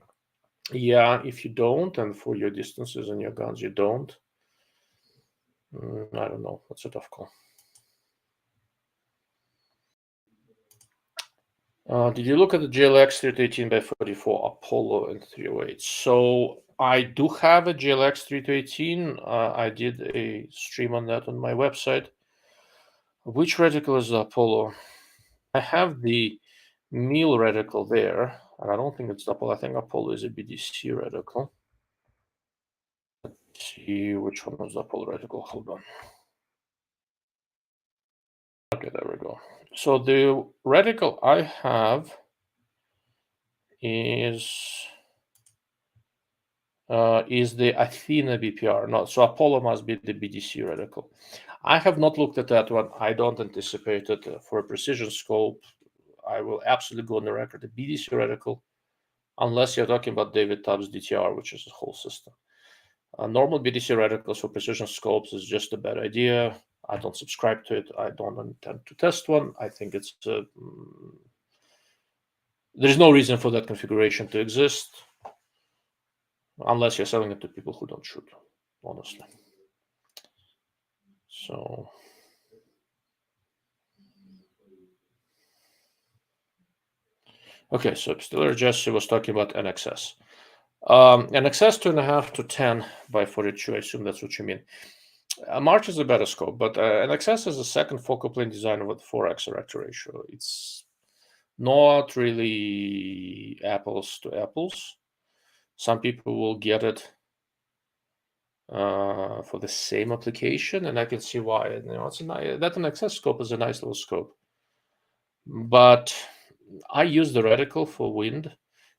Yeah, if you don't, and for your distances and your guns you don't, I don't know. That's a tough call. Did you look at the GLX 3218 by 44 Apollo and 308? So I do have a GLX 3218. I did a stream on that on my website. Which reticle is the Apollo? I have the Meal reticle there, and I don't think it's Apollo. I think Apollo is a BDC reticle. Let's see which one was the Apollo reticle. Hold on. Okay, there we go. So the reticle I have is the Athena BPR. No, so Apollo must be the BDC reticle. I have not looked at that one. I don't anticipate it for a precision scope. I will absolutely go on the record. The BDC reticle, unless you're talking about David Tubbs DTR, which is a whole system. Normal BDC reticles for precision scopes is just a bad idea. I don't subscribe to it. I don't intend to test one. I think it's there's no reason for that configuration to exist unless you're selling it to people who don't shoot, honestly. So okay, so Stiller Jesse was talking about NXS. NXS 2.5 to 10 by 42. I assume that's what you mean. March is a better scope, but NXS is a second focal plane design with 4x aperture ratio. It's not really apples to apples. Some people will get it for the same application, and I can see why. You know, it's that NXS scope is a nice little scope, but I use the reticle for wind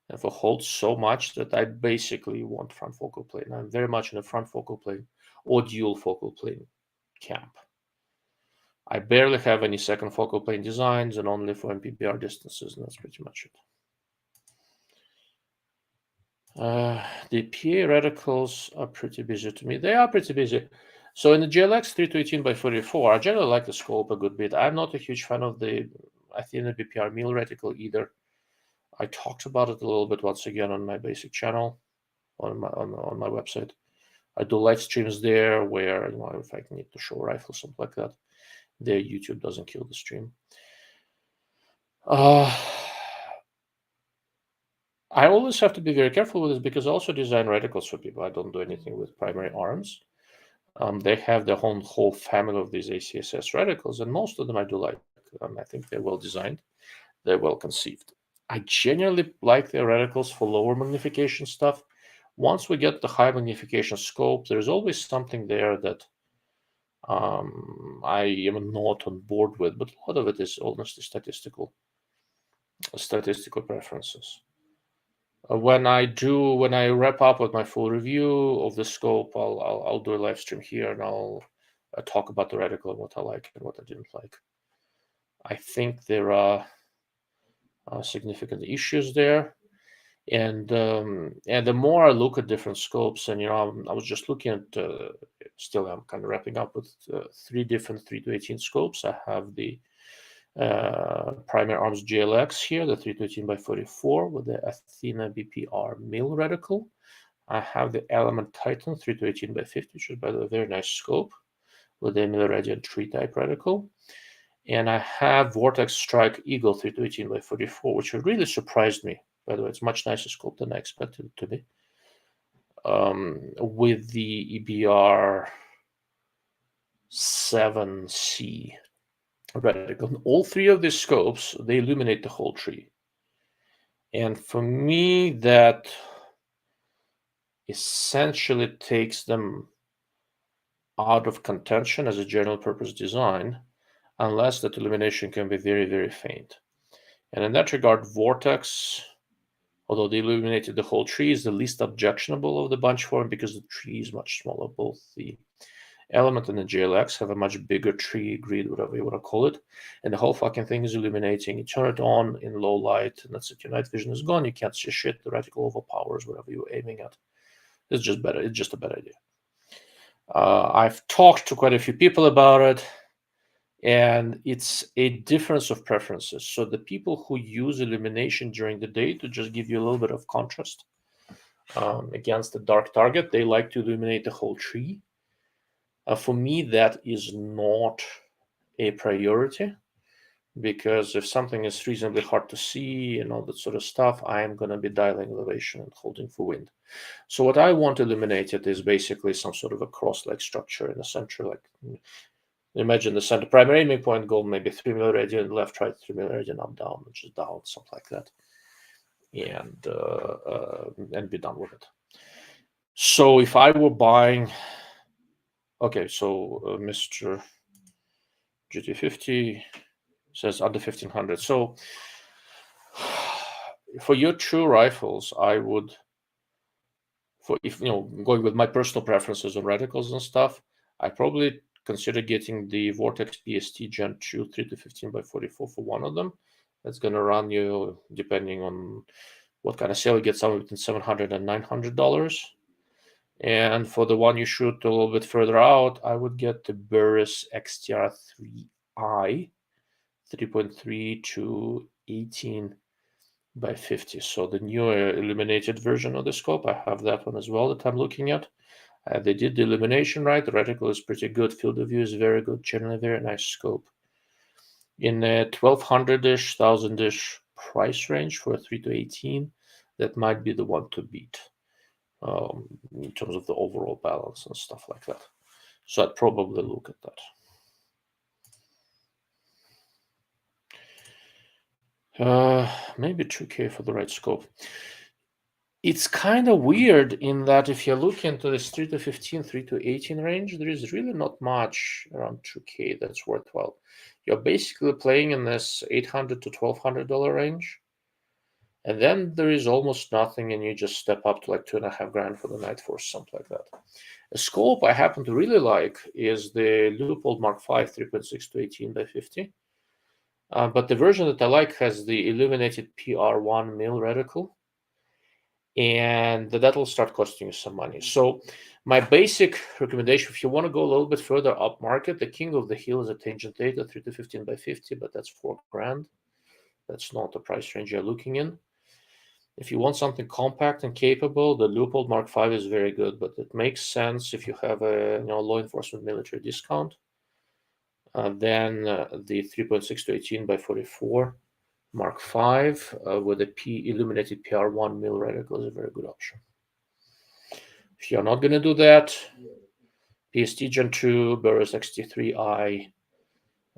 and for hold so much that I basically want front focal plane. I'm very much in the front focal plane or dual focal plane camp. I barely have any second focal plane designs and only for MPBR distances, and that's pretty much it. The PA reticles are pretty busy to me. They are pretty busy. So in the GLX 3218 by 44, I generally like the scope a good bit. I'm not a huge fan of the Athena BPR Meal reticle either. I talked about it a little bit once again on my basic channel on my website. I do live streams there where, you know, if I need to show a rifle, something like that, there YouTube doesn't kill the stream. I always have to be very careful with this because I also design reticles for people. I don't do anything with primary arms. They have their own whole family of these ACSS reticles, and most of them I do like. I think they're well designed, they're well conceived. I genuinely like their reticles for lower magnification stuff. Once we get the high magnification scope, there's always something there that I am not on board with, but a lot of it is honestly statistical preferences. When I wrap up with my full review of the scope, I'll do a live stream here and I'll talk about the reticle and what I like and what I didn't like. I think there are significant issues there, and the more I look at different scopes, and you know, I was just looking at still I'm kind of wrapping up with 3 different 3-18 scopes. I have the primary arms GLX here, the 3-18 by 44 with the Athena BPR Mill reticle. I have the Element Titan 3-18 by 50, which is by the way a very nice scope with the Milleradian tree type reticle. And I have Vortex Strike Eagle 3-18 by 44, which really surprised me. By the way, it's much nicer scope than I expected it to be. With the EBR 7C reticle. All 3 of these scopes, they illuminate the whole tree. And for me, that essentially takes them out of contention as a general purpose design, unless that illumination can be very, very faint. And in that regard, Vortex, although they illuminated the whole tree, is the least objectionable of the bunch for them because the tree is much smaller. Both the Element and the GLX have a much bigger tree grid, whatever you want to call it, and the whole fucking thing is illuminating. You turn it on in low light, and that's it. Your night vision is gone. You can't see shit. The reticle overpowers whatever you're aiming at. It's just better. It's just a bad idea. I've talked to quite a few people about it, and it's a difference of preferences. So the people who use illumination during the day to just give you a little bit of contrast, against a dark target, they like to illuminate the whole tree. For me, that is not a priority, because if something is reasonably hard to see and all that sort of stuff, I am going to be dialing elevation and holding for wind. So what I want illuminated is basically some sort of a cross-leg structure in the center. Like, imagine the center primary aiming point goal, maybe 3 miliradian left, right, 3 miliradian up, down, which is down, something like that, and be done with it. So if I were buying, okay, so Mr. GT50 says under 1500. So for your true rifles, I would, if going with my personal preferences on reticles and stuff, I probably consider getting the Vortex PST Gen 2 3 to 15 by 44 for one of them. That's going to run you, depending on what kind of sale you get, somewhere between $700 and $900. And for the one you shoot a little bit further out, I would get the Burris XTR3i 3.3 to 18 by 50. So the newer illuminated version of the scope, I have that one as well that I'm looking at. They did the illumination right. The reticle is pretty good. Field of view is very good. Generally, very nice scope. In a 1200-ish, 1000-ish price range for a 3 to 18, that might be the one to beat in terms of the overall balance and stuff like that. So I'd probably look at that. Maybe 2K for the right scope. It's kind of weird in that if you look into this 3 to 15, 3 to 18 range, there is really not much around 2K that's worthwhile. You're basically playing in this $800 to $1,200 range. And then there is almost nothing, and you just step up to like $2,500 for the Night Force, something like that. A scope I happen to really like is the Leupold Mark V 3.6 to 18 by 50. But the version that I like has the illuminated PR1 mil reticle, and that will start costing you some money. So my basic recommendation, if you want to go a little bit further up market, the king of the hill is a Tangent Theta 3 to 15 by 50, but that's $4,000. That's not the price range you're looking in. If you want something compact and capable, the Leupold Mark V is very good, but it makes sense if you have a law enforcement military discount. Then the 3.6 to 18 by 44 Mark V with a illuminated PR1 mil reticle is a very good option. If you're not going to do that, PST Gen 2, Burris XT3i,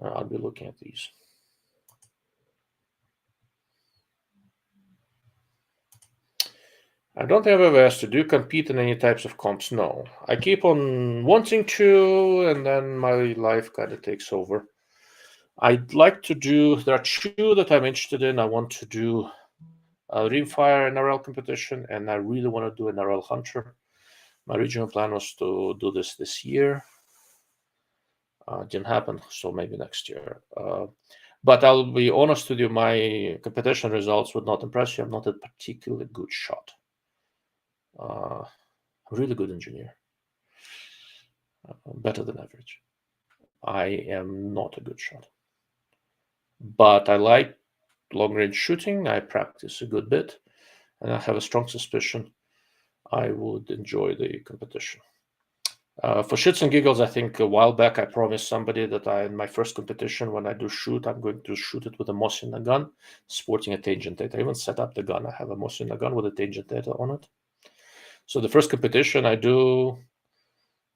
I'll be looking at these. I don't have a vest. Do you compete in any types of comps? No. I keep on wanting to, and then my life kind of takes over. I'd like to do, there are two that I'm interested in. I want to do a Rimfire NRL competition, and I really want to do an NRL Hunter. My original plan was to do this year. Didn't happen, so maybe next year. But I'll be honest with you, my competition results would not impress you. I'm not a particularly good shot. I'm a really good engineer. Better than average. I am not a good shot. But I like long-range shooting. I practice a good bit. And I have a strong suspicion I would enjoy the competition. For shits and giggles, I think a while back I promised somebody that in my first competition, when I do shoot, I'm going to shoot it with a Mosin gun, sporting a Tangent Theta. I even set up the gun. I have a Mosin gun with a Tangent Theta on it. So the first competition I do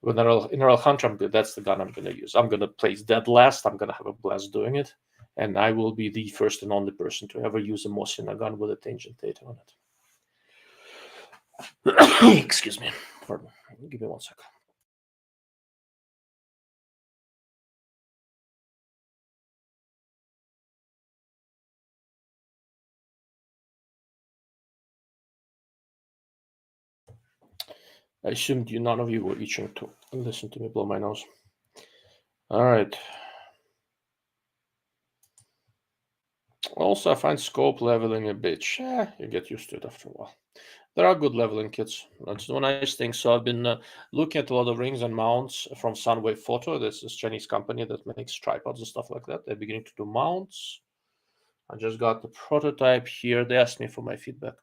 with NRL Hunter, that's the gun I'm going to use. I'm going to place dead last. I'm going to have a blast doing it. And I will be the first and only person to ever use a Mosin gun with a Tangent Theta on it. Excuse me. Pardon. Give me 1 second. I assumed none of you were itching to listen to me blow my nose. All right. Also, I find scope leveling a bitch. You get used to it after a while. There are good leveling kits. That's one nice thing. So I've been looking at a lot of rings and mounts from Sunwave Photo. This is a Chinese company that makes tripods and stuff like that. They're beginning to do mounts. I just got the prototype here. They asked me for my feedback.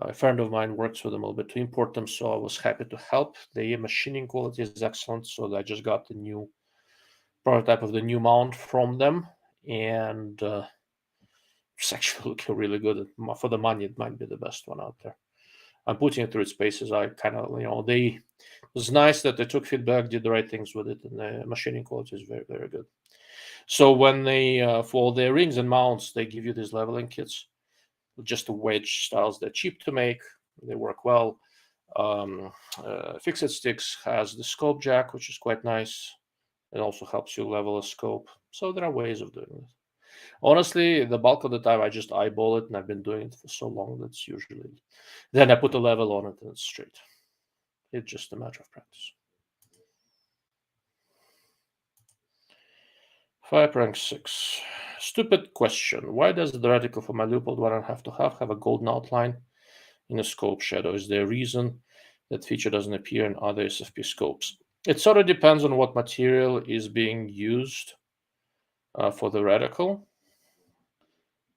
A friend of mine works with them a little bit to import them, so I was happy to help. The machining quality is excellent, so I just got the new prototype of the new mount from them, and it's actually looking really good. For the money, it might be the best one out there. I'm putting it through its paces. I kind of, it was nice that they took feedback, did the right things with it, and the machining quality is very, very good. So when they, for their rings and mounts, they give you these leveling kits, just the wedge styles. They're cheap to make. They work well. Fix-It Sticks has the scope jack, which is quite nice. It also helps you level a scope. So there are ways of doing it. Honestly, the bulk of the time I just eyeball it, and I've been doing it for so long that's usually. Then I put a level on it and it's straight. It's just a matter of practice. 5 rank 6. Stupid question. Why does the reticle for my Leopold 1.5 have a golden outline in a scope shadow? Is there a reason that feature doesn't appear in other SFP scopes? It sort of depends on what material is being used for the reticle.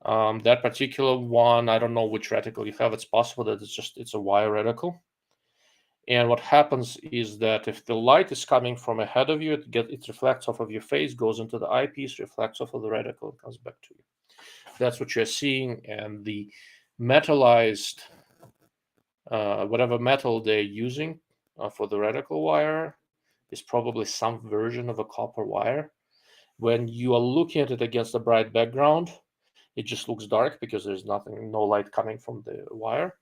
That particular one, I don't know which reticle you have. It's possible that it's a wire reticle. And what happens is that if the light is coming from ahead of you, it reflects off of your face, goes into the eyepiece, reflects off of the reticle, and comes back to you. That's what you're seeing. And the metallized, whatever metal they're using for the reticle wire is probably some version of a copper wire. When you are looking at it against a bright background, it just looks dark because there's no light coming from the wire.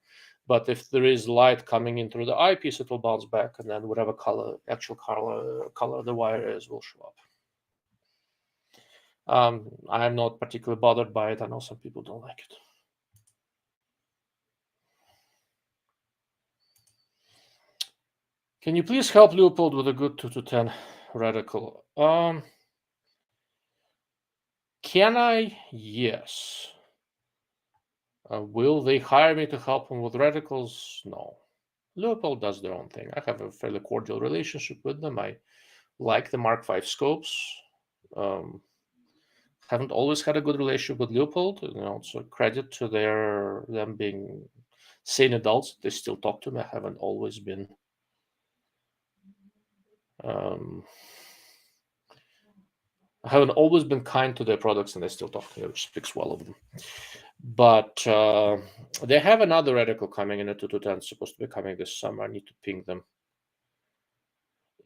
But if there is light coming in through the eyepiece, it will bounce back, and then whatever actual color the wire is will show up. I'm not particularly bothered by it. I know some people don't like it. Can you please help Leopold with a good 2 to 10 reticle? Can I? Yes. Will they hire me to help them with reticles? No. Leopold does their own thing. I have a fairly cordial relationship with them. I like the Mark V scopes. Haven't always had a good relationship with Leopold. So credit to them being sane adults. They still talk to me. I haven't always been. I haven't always been kind to their products, and they still talk to me, which speaks well of them. But they have another reticle coming in a 2 to 10. It's supposed to be coming this summer. I need to ping them.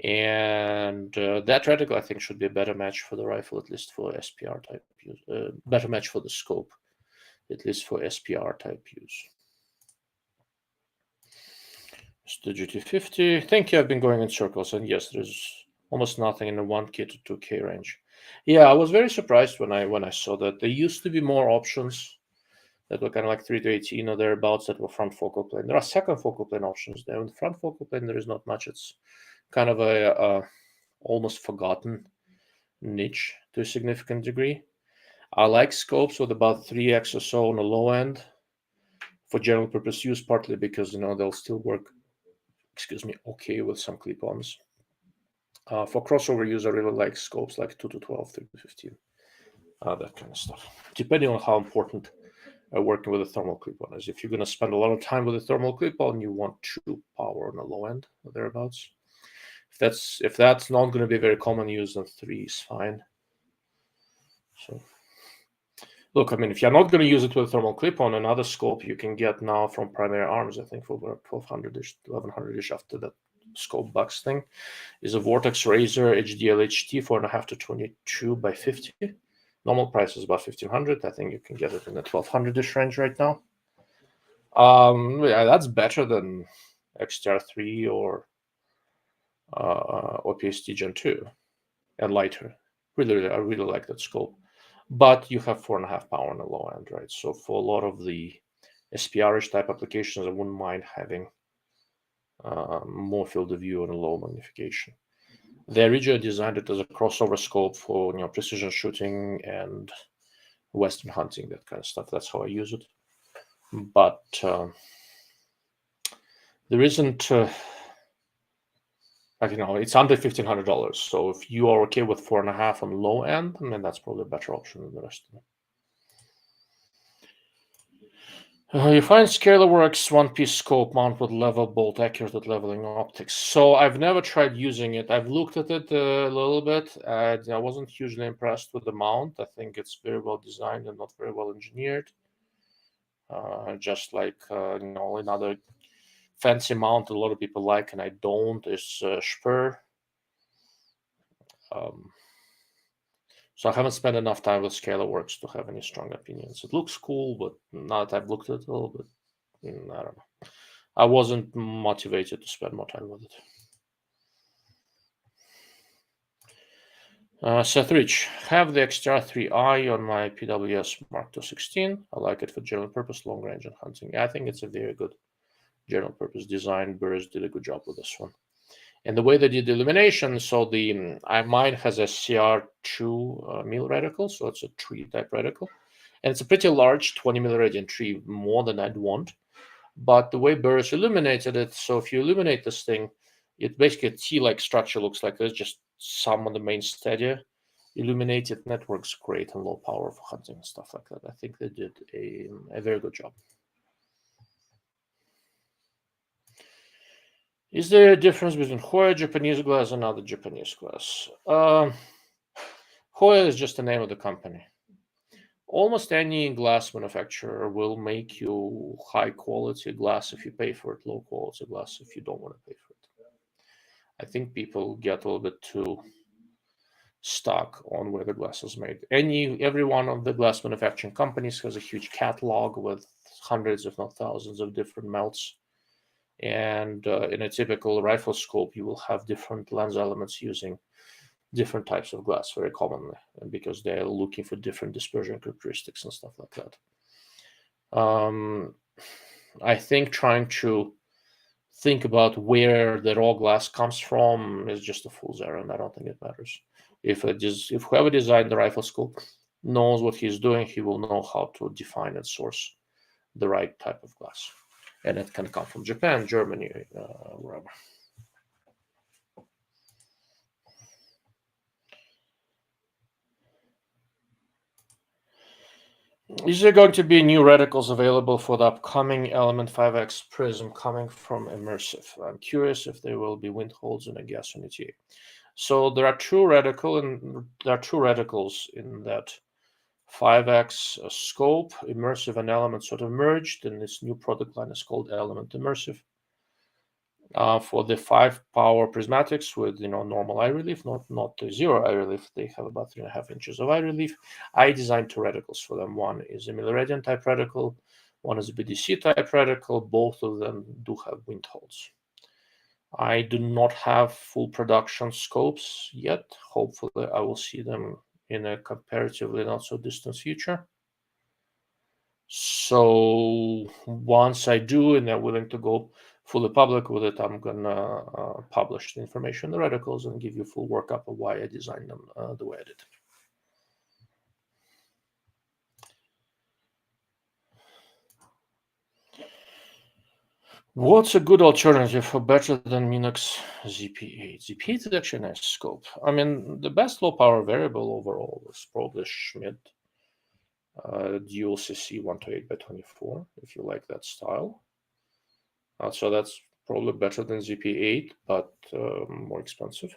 And that reticle, I think, should be a better match for the rifle, at least for SPR type use. Better match for the scope, at least for SPR type use. Mr. GT50, thank you. I've been going in circles, and yes, there's almost nothing in the 1K to 2K range. Yeah, I was very surprised when I saw that. There used to be more options that were kind of like 3 to 18 or thereabouts that were front focal plane. There are second focal plane options there. In the front focal plane, there is not much. It's kind of a almost forgotten niche to a significant degree. I like scopes with about 3x or so on the low end for general purpose use, partly because they'll still work, okay with some clip-ons. For crossover use, I really like scopes like 2 to 12, 3 to 15, that kind of stuff. Depending on how important working with a thermal clip-on is. If you're going to spend a lot of time with a thermal clip-on, you want true power on the low end or thereabouts. If that's not going to be very common use, then 3 is fine. So, look, if you're not going to use it with a thermal clip-on, another scope you can get now from Primary Arms, I think for about 1,200-ish, 1,100-ish after that scope box thing, is a Vortex Razor HDL HT 4.5 to 22 by 50. Normal price is about 1,500. I think you can get it in the 1,200-ish range right now. Yeah, that's better than XTR3 or PST Gen 2 and lighter. I really like that scope. But you have 4.5 power on the low end, right? So for a lot of the SPR-ish type applications, I wouldn't mind having more field of view and a low magnification. They originally designed it as a crossover scope for precision shooting and Western hunting, that kind of stuff. That's how I use it. But there isn't, it's under $1,500. So if you are okay with 4.5 on low end, that's probably a better option than the rest of them. You find scalar works one-piece scope mount with level bolt accurate at leveling optics. So I've never tried using it. I've looked at it a little bit. I wasn't hugely impressed with the mount. I think it's very well designed and not very well engineered. Just like another fancy mount a lot of people like and I don't is Spur. So I haven't spent enough time with Scalar Works to have any strong opinions. It looks cool, but now that I've looked at it a little bit, I don't know. I wasn't motivated to spend more time with it. Seth Rich, have the XTR3i on my PWS Mark II 16. I like it for general purpose, long range, and hunting. I think it's a very good general purpose design. Burris did a good job with this one. And the way they did the illumination, so mine has a CR2 mil reticle, so it's a tree type reticle. And it's a pretty large 20 milliradian tree, more than I'd want. But the way Burris illuminated it, so if you illuminate this thing, it basically a T-like structure looks like there's just some on the main stadia illuminated. Networks great and low power for hunting and stuff like that. I think they did a very good job. Is there a difference between Hoya Japanese glass and other Japanese glass? Hoya is just the name of the company. Almost any glass manufacturer will make you high quality glass if you pay for it, low quality glass if you don't want to pay for it. I think people get a little bit too stuck on where the glass is made. Every one of the glass manufacturing companies has a huge catalog with hundreds, if not thousands, of different melts. And in a typical rifle scope, you will have different lens elements using different types of glass very commonly, because they're looking for different dispersion characteristics and stuff like that. I think trying to think about where the raw glass comes from is just a fool's errand. I don't think it matters. If whoever designed the rifle scope knows what he's doing, he will know how to define and source the right type of glass. And it can come from Japan, Germany, wherever. Is there going to be new reticles available for the upcoming Element 5X Prism coming from Immersive? I'm curious if there will be wind holes in a gas unity. So there are two reticles in that 5X scope. Immersive and Element sort of merged, and this new product line is called Element Immersive. For the 5-power prismatics with normal eye relief, not zero eye relief, they have about 3.5 inches of eye relief. I designed two reticles for them. One is a milliradian type reticle, one is a BDC type reticle. Both of them do have wind holes. I do not have full production scopes yet. Hopefully, I will see them in a comparatively not so distant future. So once I do, and they're willing to go fully public with it, I'm gonna publish the information, the reticles, and give you full workup of why I designed them the way I did. What's a good alternative for better than Minox ZP8? ZP8 is actually a nice scope. I mean, the best low power variable overall is probably Schmidt dual CC 128x24, if you like that style. So that's probably better than ZP8, but more expensive.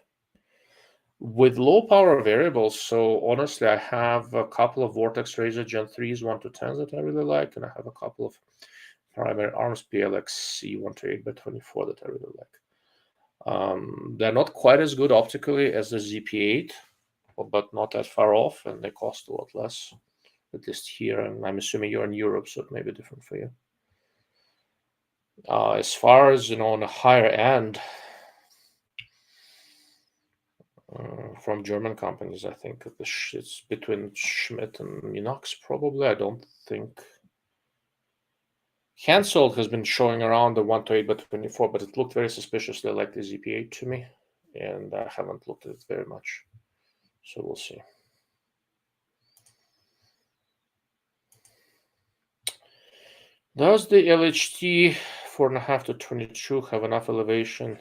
With low power variables, so honestly, I have a couple of Vortex Razor Gen 3s 1-10s that I really like, and I have a couple of Primary Arms PLXC 128x24 that I really like. They're not quite as good optically as the ZP8, but not that far off, and they cost a lot less, at least here, and I'm assuming you're in Europe, so it may be different for you. As far as, on the higher end, from German companies, I think it's between Schmidt and Minox, probably. I don't think Hensoldt has been showing around the 128x24, but it looked very suspiciously like the ZP8 to me, and I haven't looked at it very much, so we'll see. Does the LHT 4.5 to 22 have enough elevation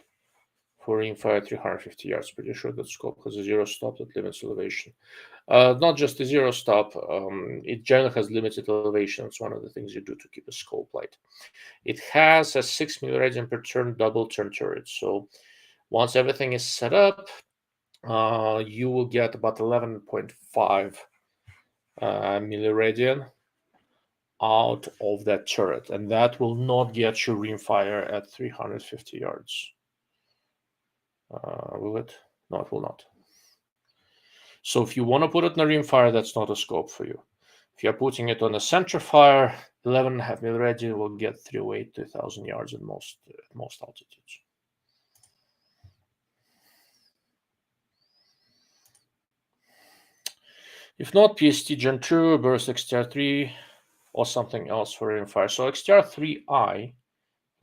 for rimfire at 350 yards. Pretty sure that scope has a zero stop that limits elevation. Not just a zero stop, it generally has limited elevation. It's one of the things you do to keep a scope light. It has a 6 milliradian per turn double turn turret. So once everything is set up, you will get about 11.5 milliradian out of that turret, and that will not get you rimfire at 350 yards. Will it? No, it will not. So if you want to put it in a rimfire, that's not a scope for you. If you're putting it on a center fire, 11.5 milliradian will get 308 to 1,000 yards at most altitudes. If not, PST Gen 2, Burst XTR3, or something else for rimfire. So XTR3i,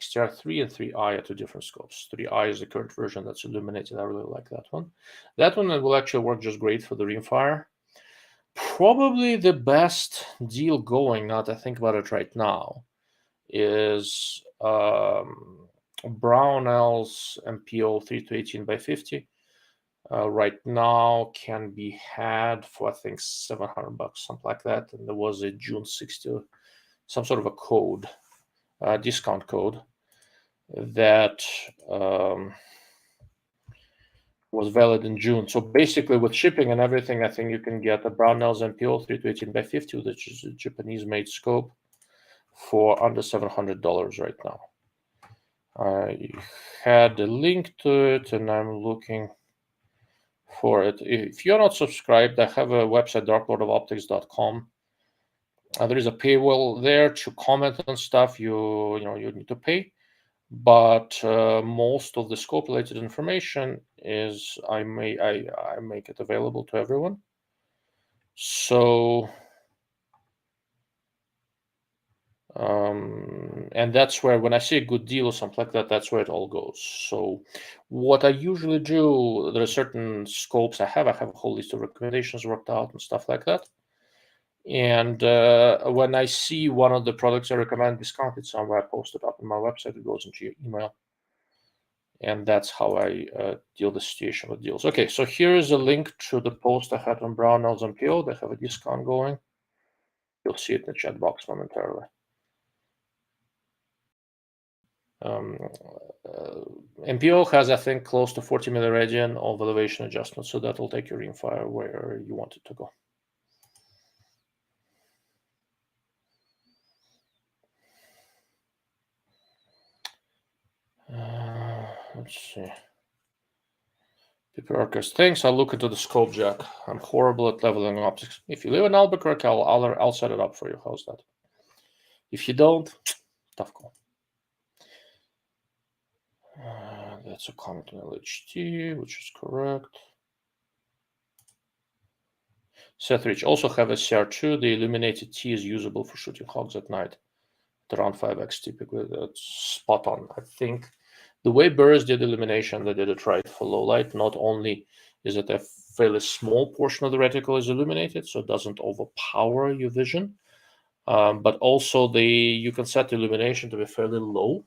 XTR3 and 3i are two different scopes. 3i is the current version that's illuminated. I really like that one. That one will actually work just great for the rimfire. Probably the best deal going, now that I think about it right now, is Brownell's MPO 3218 by 50. Right now can be had for I think $700, something like that. And there was a June 60, some sort of a code, discount code that was valid in June. So basically, with shipping and everything, I think you can get a Brownell's MPO 3218 by 50, which is a Japanese-made scope, for under $700 right now. I had a link to it, and I'm looking for it. If you're not subscribed, I have a website, darklordofoptics.com. There is a paywall there to comment on stuff. You need to pay, but most of the scope-related information is I make it available to everyone. So, and that's where, when I see a good deal or something like that, that's where it all goes. So what I usually do, there are certain scopes I have a whole list of recommendations worked out and stuff like that. And when I see one of the products I recommend discounted somewhere, I post it up on my website. It goes into your email. And that's how I deal the situation with deals. Okay, so here is a link to the post I had on Brownell's MPO. They have a discount going. You'll see it in the chat box momentarily. MPO has, I think, close to 40 milliradian of elevation adjustment, so that will take your rimfire where you want it to go. Let's see. Pipercus, thanks. I'll look into the scope, Jack. I'm horrible at leveling optics. If you live in Albuquerque, I'll set it up for you. How's that? If you don't, tough call. That's a comment on LHT, which is correct. Seth Rich also have a CR2. The illuminated T is usable for shooting hogs at night at around 5x typically. That's spot on. I think the way Burris did illumination, they did it right for low light. Not only is it a fairly small portion of the reticle is illuminated, so it doesn't overpower your vision, but also you can set the illumination to be fairly low,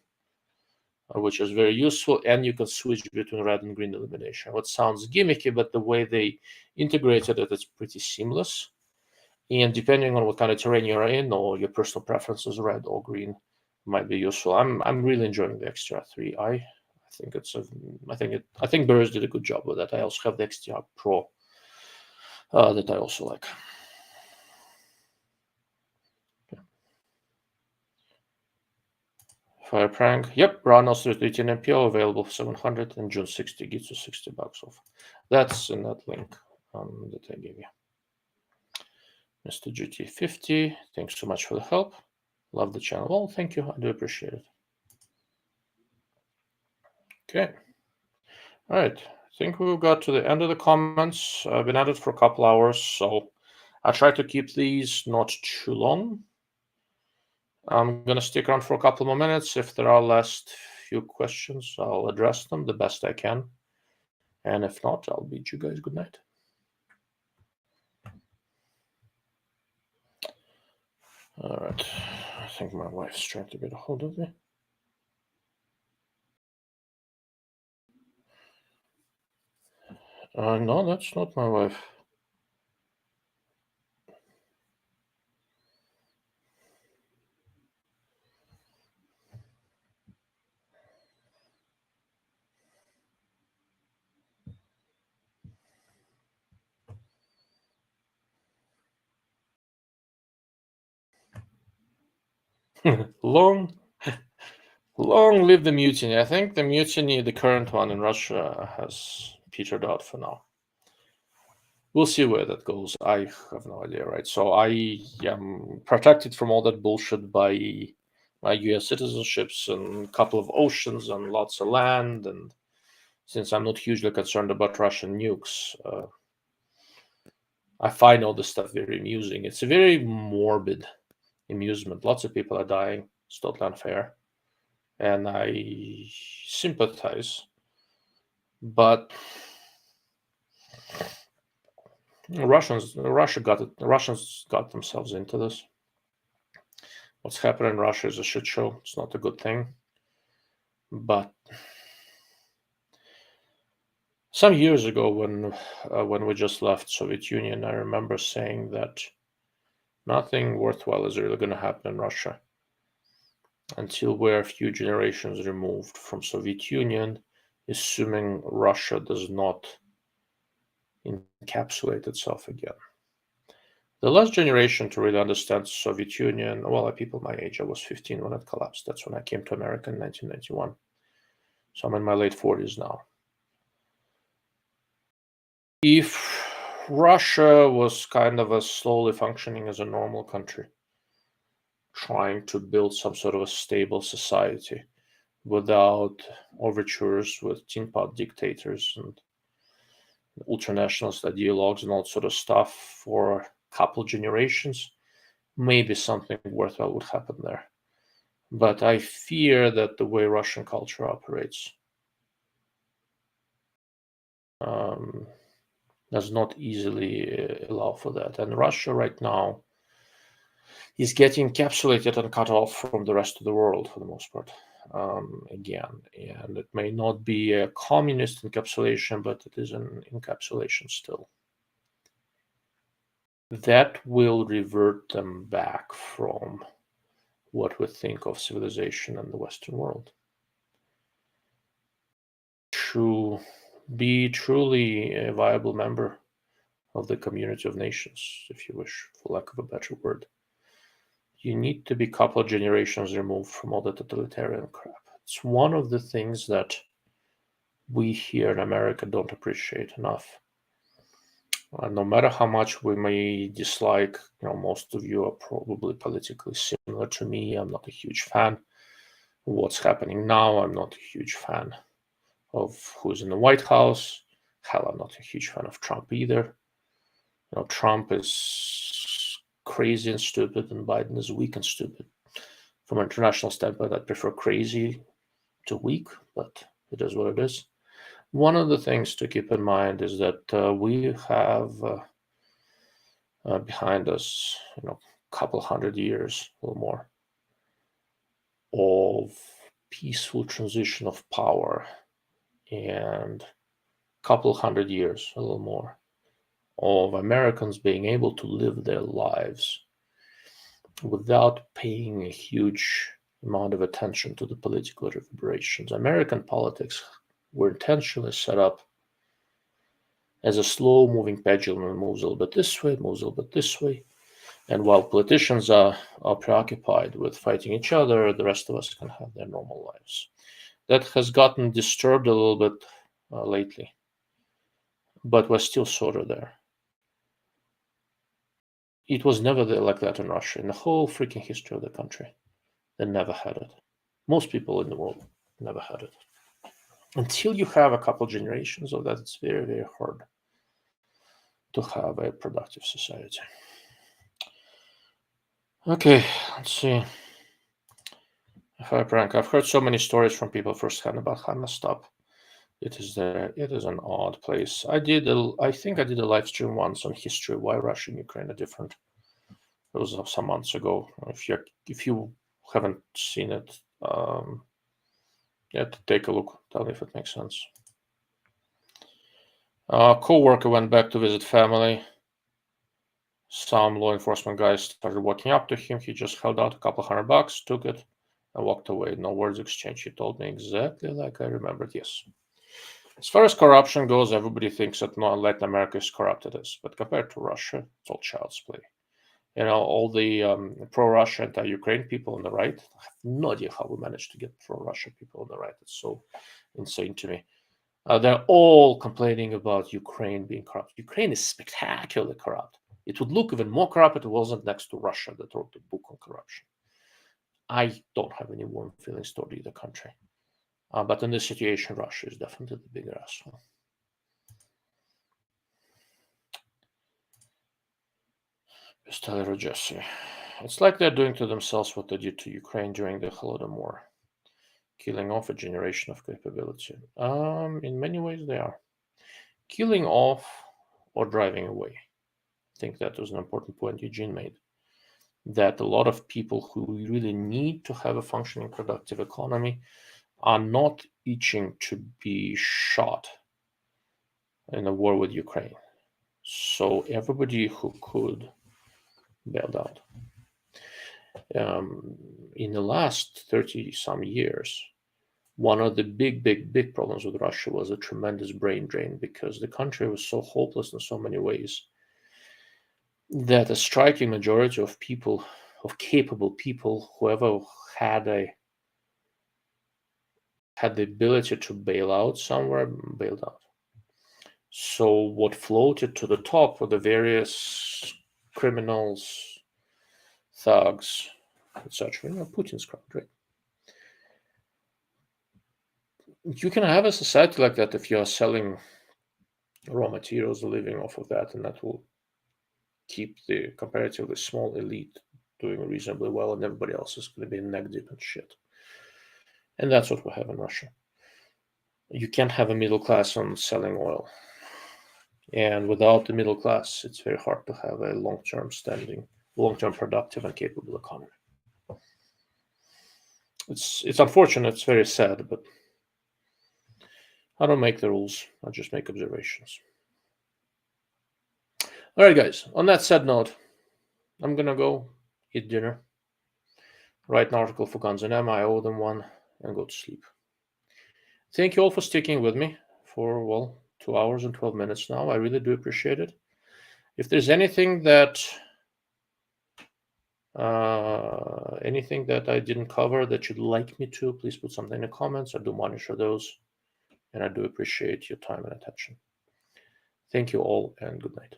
which is very useful, and you can switch between red and green illumination. What sounds gimmicky, but the way they integrated it, it's pretty seamless. And depending on what kind of terrain you're in or your personal preferences, red or green might be useful. I'm really enjoying the XTR3i. I think Burris did a good job with that. I also have the XTR Pro that I also like. Fire prank. Yep, Brownell's 318 MPO available for 700 and June 60 gets you $60 off. That's in that link that I gave you. Mr. GT50, thanks so much for the help. Love the channel. Well, thank you. I do appreciate it. Okay. All right. I think we've got to the end of the comments. I've been at it for a couple hours, so I try to keep these not too long. I'm going to stick around for a couple more minutes. If there are last few questions, I'll address them the best I can. And if not, I'll bid you guys good night. All right. I think my wife's trying to get a hold of me. No, that's not my wife. Long live the mutiny. I think the mutiny, the current one in Russia, has petered out for now. We'll see where that goes. I have no idea, right? So I am protected from all that bullshit by my US citizenships and a couple of oceans and lots of land. And since I'm not hugely concerned about Russian nukes, I find all this stuff very amusing. It's a very morbid amusement. Lots of people are dying. It's totally unfair. And I sympathize. But the Russians got themselves into this. What's happening in Russia is a shit show. It's not a good thing. But some years ago, when we just left Soviet Union, I remember saying that nothing worthwhile is really going to happen in Russia until we're a few generations removed from Soviet Union, assuming Russia does not encapsulate itself again. The last generation to really understand Soviet Union, well, people my age, I was 15 when it collapsed. That's when I came to America in 1991. So I'm in my late 40s now. If Russia was kind of a slowly functioning as a normal country, trying to build some sort of a stable society without overtures with tin pot dictators and ultranationalist ideologues and all sort of stuff for a couple generations, maybe something worthwhile would happen there. But I fear that the way Russian culture operates does not easily allow for that. And Russia right now is getting encapsulated and cut off from the rest of the world for the most part. Again, and it may not be a communist encapsulation, but it is an encapsulation still. That will revert them back from what we think of civilization in the Western world. To be truly a viable member of the community of nations, if you wish, for lack of a better word, you need to be a couple of generations removed from all the totalitarian crap. It's one of the things that we here in America don't appreciate enough. No matter how much we may dislike, most of you are probably politically similar to me. I'm not a huge fan of what's happening now. I'm not a huge fan of who's in the White House. Hell, I'm not a huge fan of Trump either. Trump is crazy and stupid, and Biden is weak and stupid. From an international standpoint, I prefer crazy to weak, but it is what it is. One of the things to keep in mind is that we have behind us, a couple hundred years or more of peaceful transition of power, and a couple hundred years, a little more, of Americans being able to live their lives without paying a huge amount of attention to the political reverberations. American politics were intentionally set up as a slow-moving pendulum. It moves a little bit this way, moves a little bit this way. And while politicians are preoccupied with fighting each other, the rest of us can have their normal lives. That has gotten disturbed a little bit lately, but we're still sort of there. It was never like that in Russia. In the whole freaking history of the country, they never had it. Most people in the world never had it. Until you have a couple generations of that, it's very, very hard to have a productive society. Okay, let's see. Prank. I've heard so many stories from people firsthand about how messed up it is there. It is an odd place. I think I did a live stream once on history, why Russia and Ukraine are different. It was some months ago. If you haven't seen it, take a look. Tell me if it makes sense. Co-worker went back to visit family. Some law enforcement guys started walking up to him. He just held out a couple $100, took it, and walked away. No words exchanged. He told me exactly like I remembered. Yes. As far as corruption goes, everybody thinks that Latin America is corrupt. It is, but compared to Russia, it's all child's play. All the pro-Russia, anti-Ukraine people on the right, I have no idea how we managed to get pro-Russia people on the right. It's so insane to me. They're all complaining about Ukraine being corrupt. Ukraine is spectacularly corrupt. It would look even more corrupt if it wasn't next to Russia that wrote the book on corruption. I don't have any warm feelings toward either country. But in this situation, Russia is definitely the bigger asshole. It's like they're doing to themselves what they did to Ukraine during the Holodomor, killing off a generation of capability. In many ways, they are killing off or driving away. I think that was an important point Eugene made. That a lot of people who really need to have a functioning, productive economy are not itching to be shot in a war with Ukraine. So everybody who could bailed out. In the last 30-some years, one of the big problems with Russia was a tremendous brain drain because the country was so hopeless in so many ways that a striking majority of people, of capable people, whoever had the ability to bail out somewhere, bailed out. So what floated to the top were the various criminals, thugs, etc. Putin's crowd, right? You can have a society like that if you are selling raw materials, living off of that, and that will keep the comparatively small elite doing reasonably well, and everybody else is going to be neck deep in shit. And that's what we have in Russia. You can't have a middle class on selling oil. And without the middle class, it's very hard to have a long-term standing, long-term productive and capable economy. It's unfortunate, it's very sad, but I don't make the rules. I just make observations. All right, guys. On that sad note, I'm going to go eat dinner, write an article for Guns N' M. I owe them one, and go to sleep. Thank you all for sticking with me for, 2 hours and 12 minutes now. I really do appreciate it. If there's anything that I didn't cover that you'd like me to, please put something in the comments. I do monitor those, and I do appreciate your time and attention. Thank you all, and good night.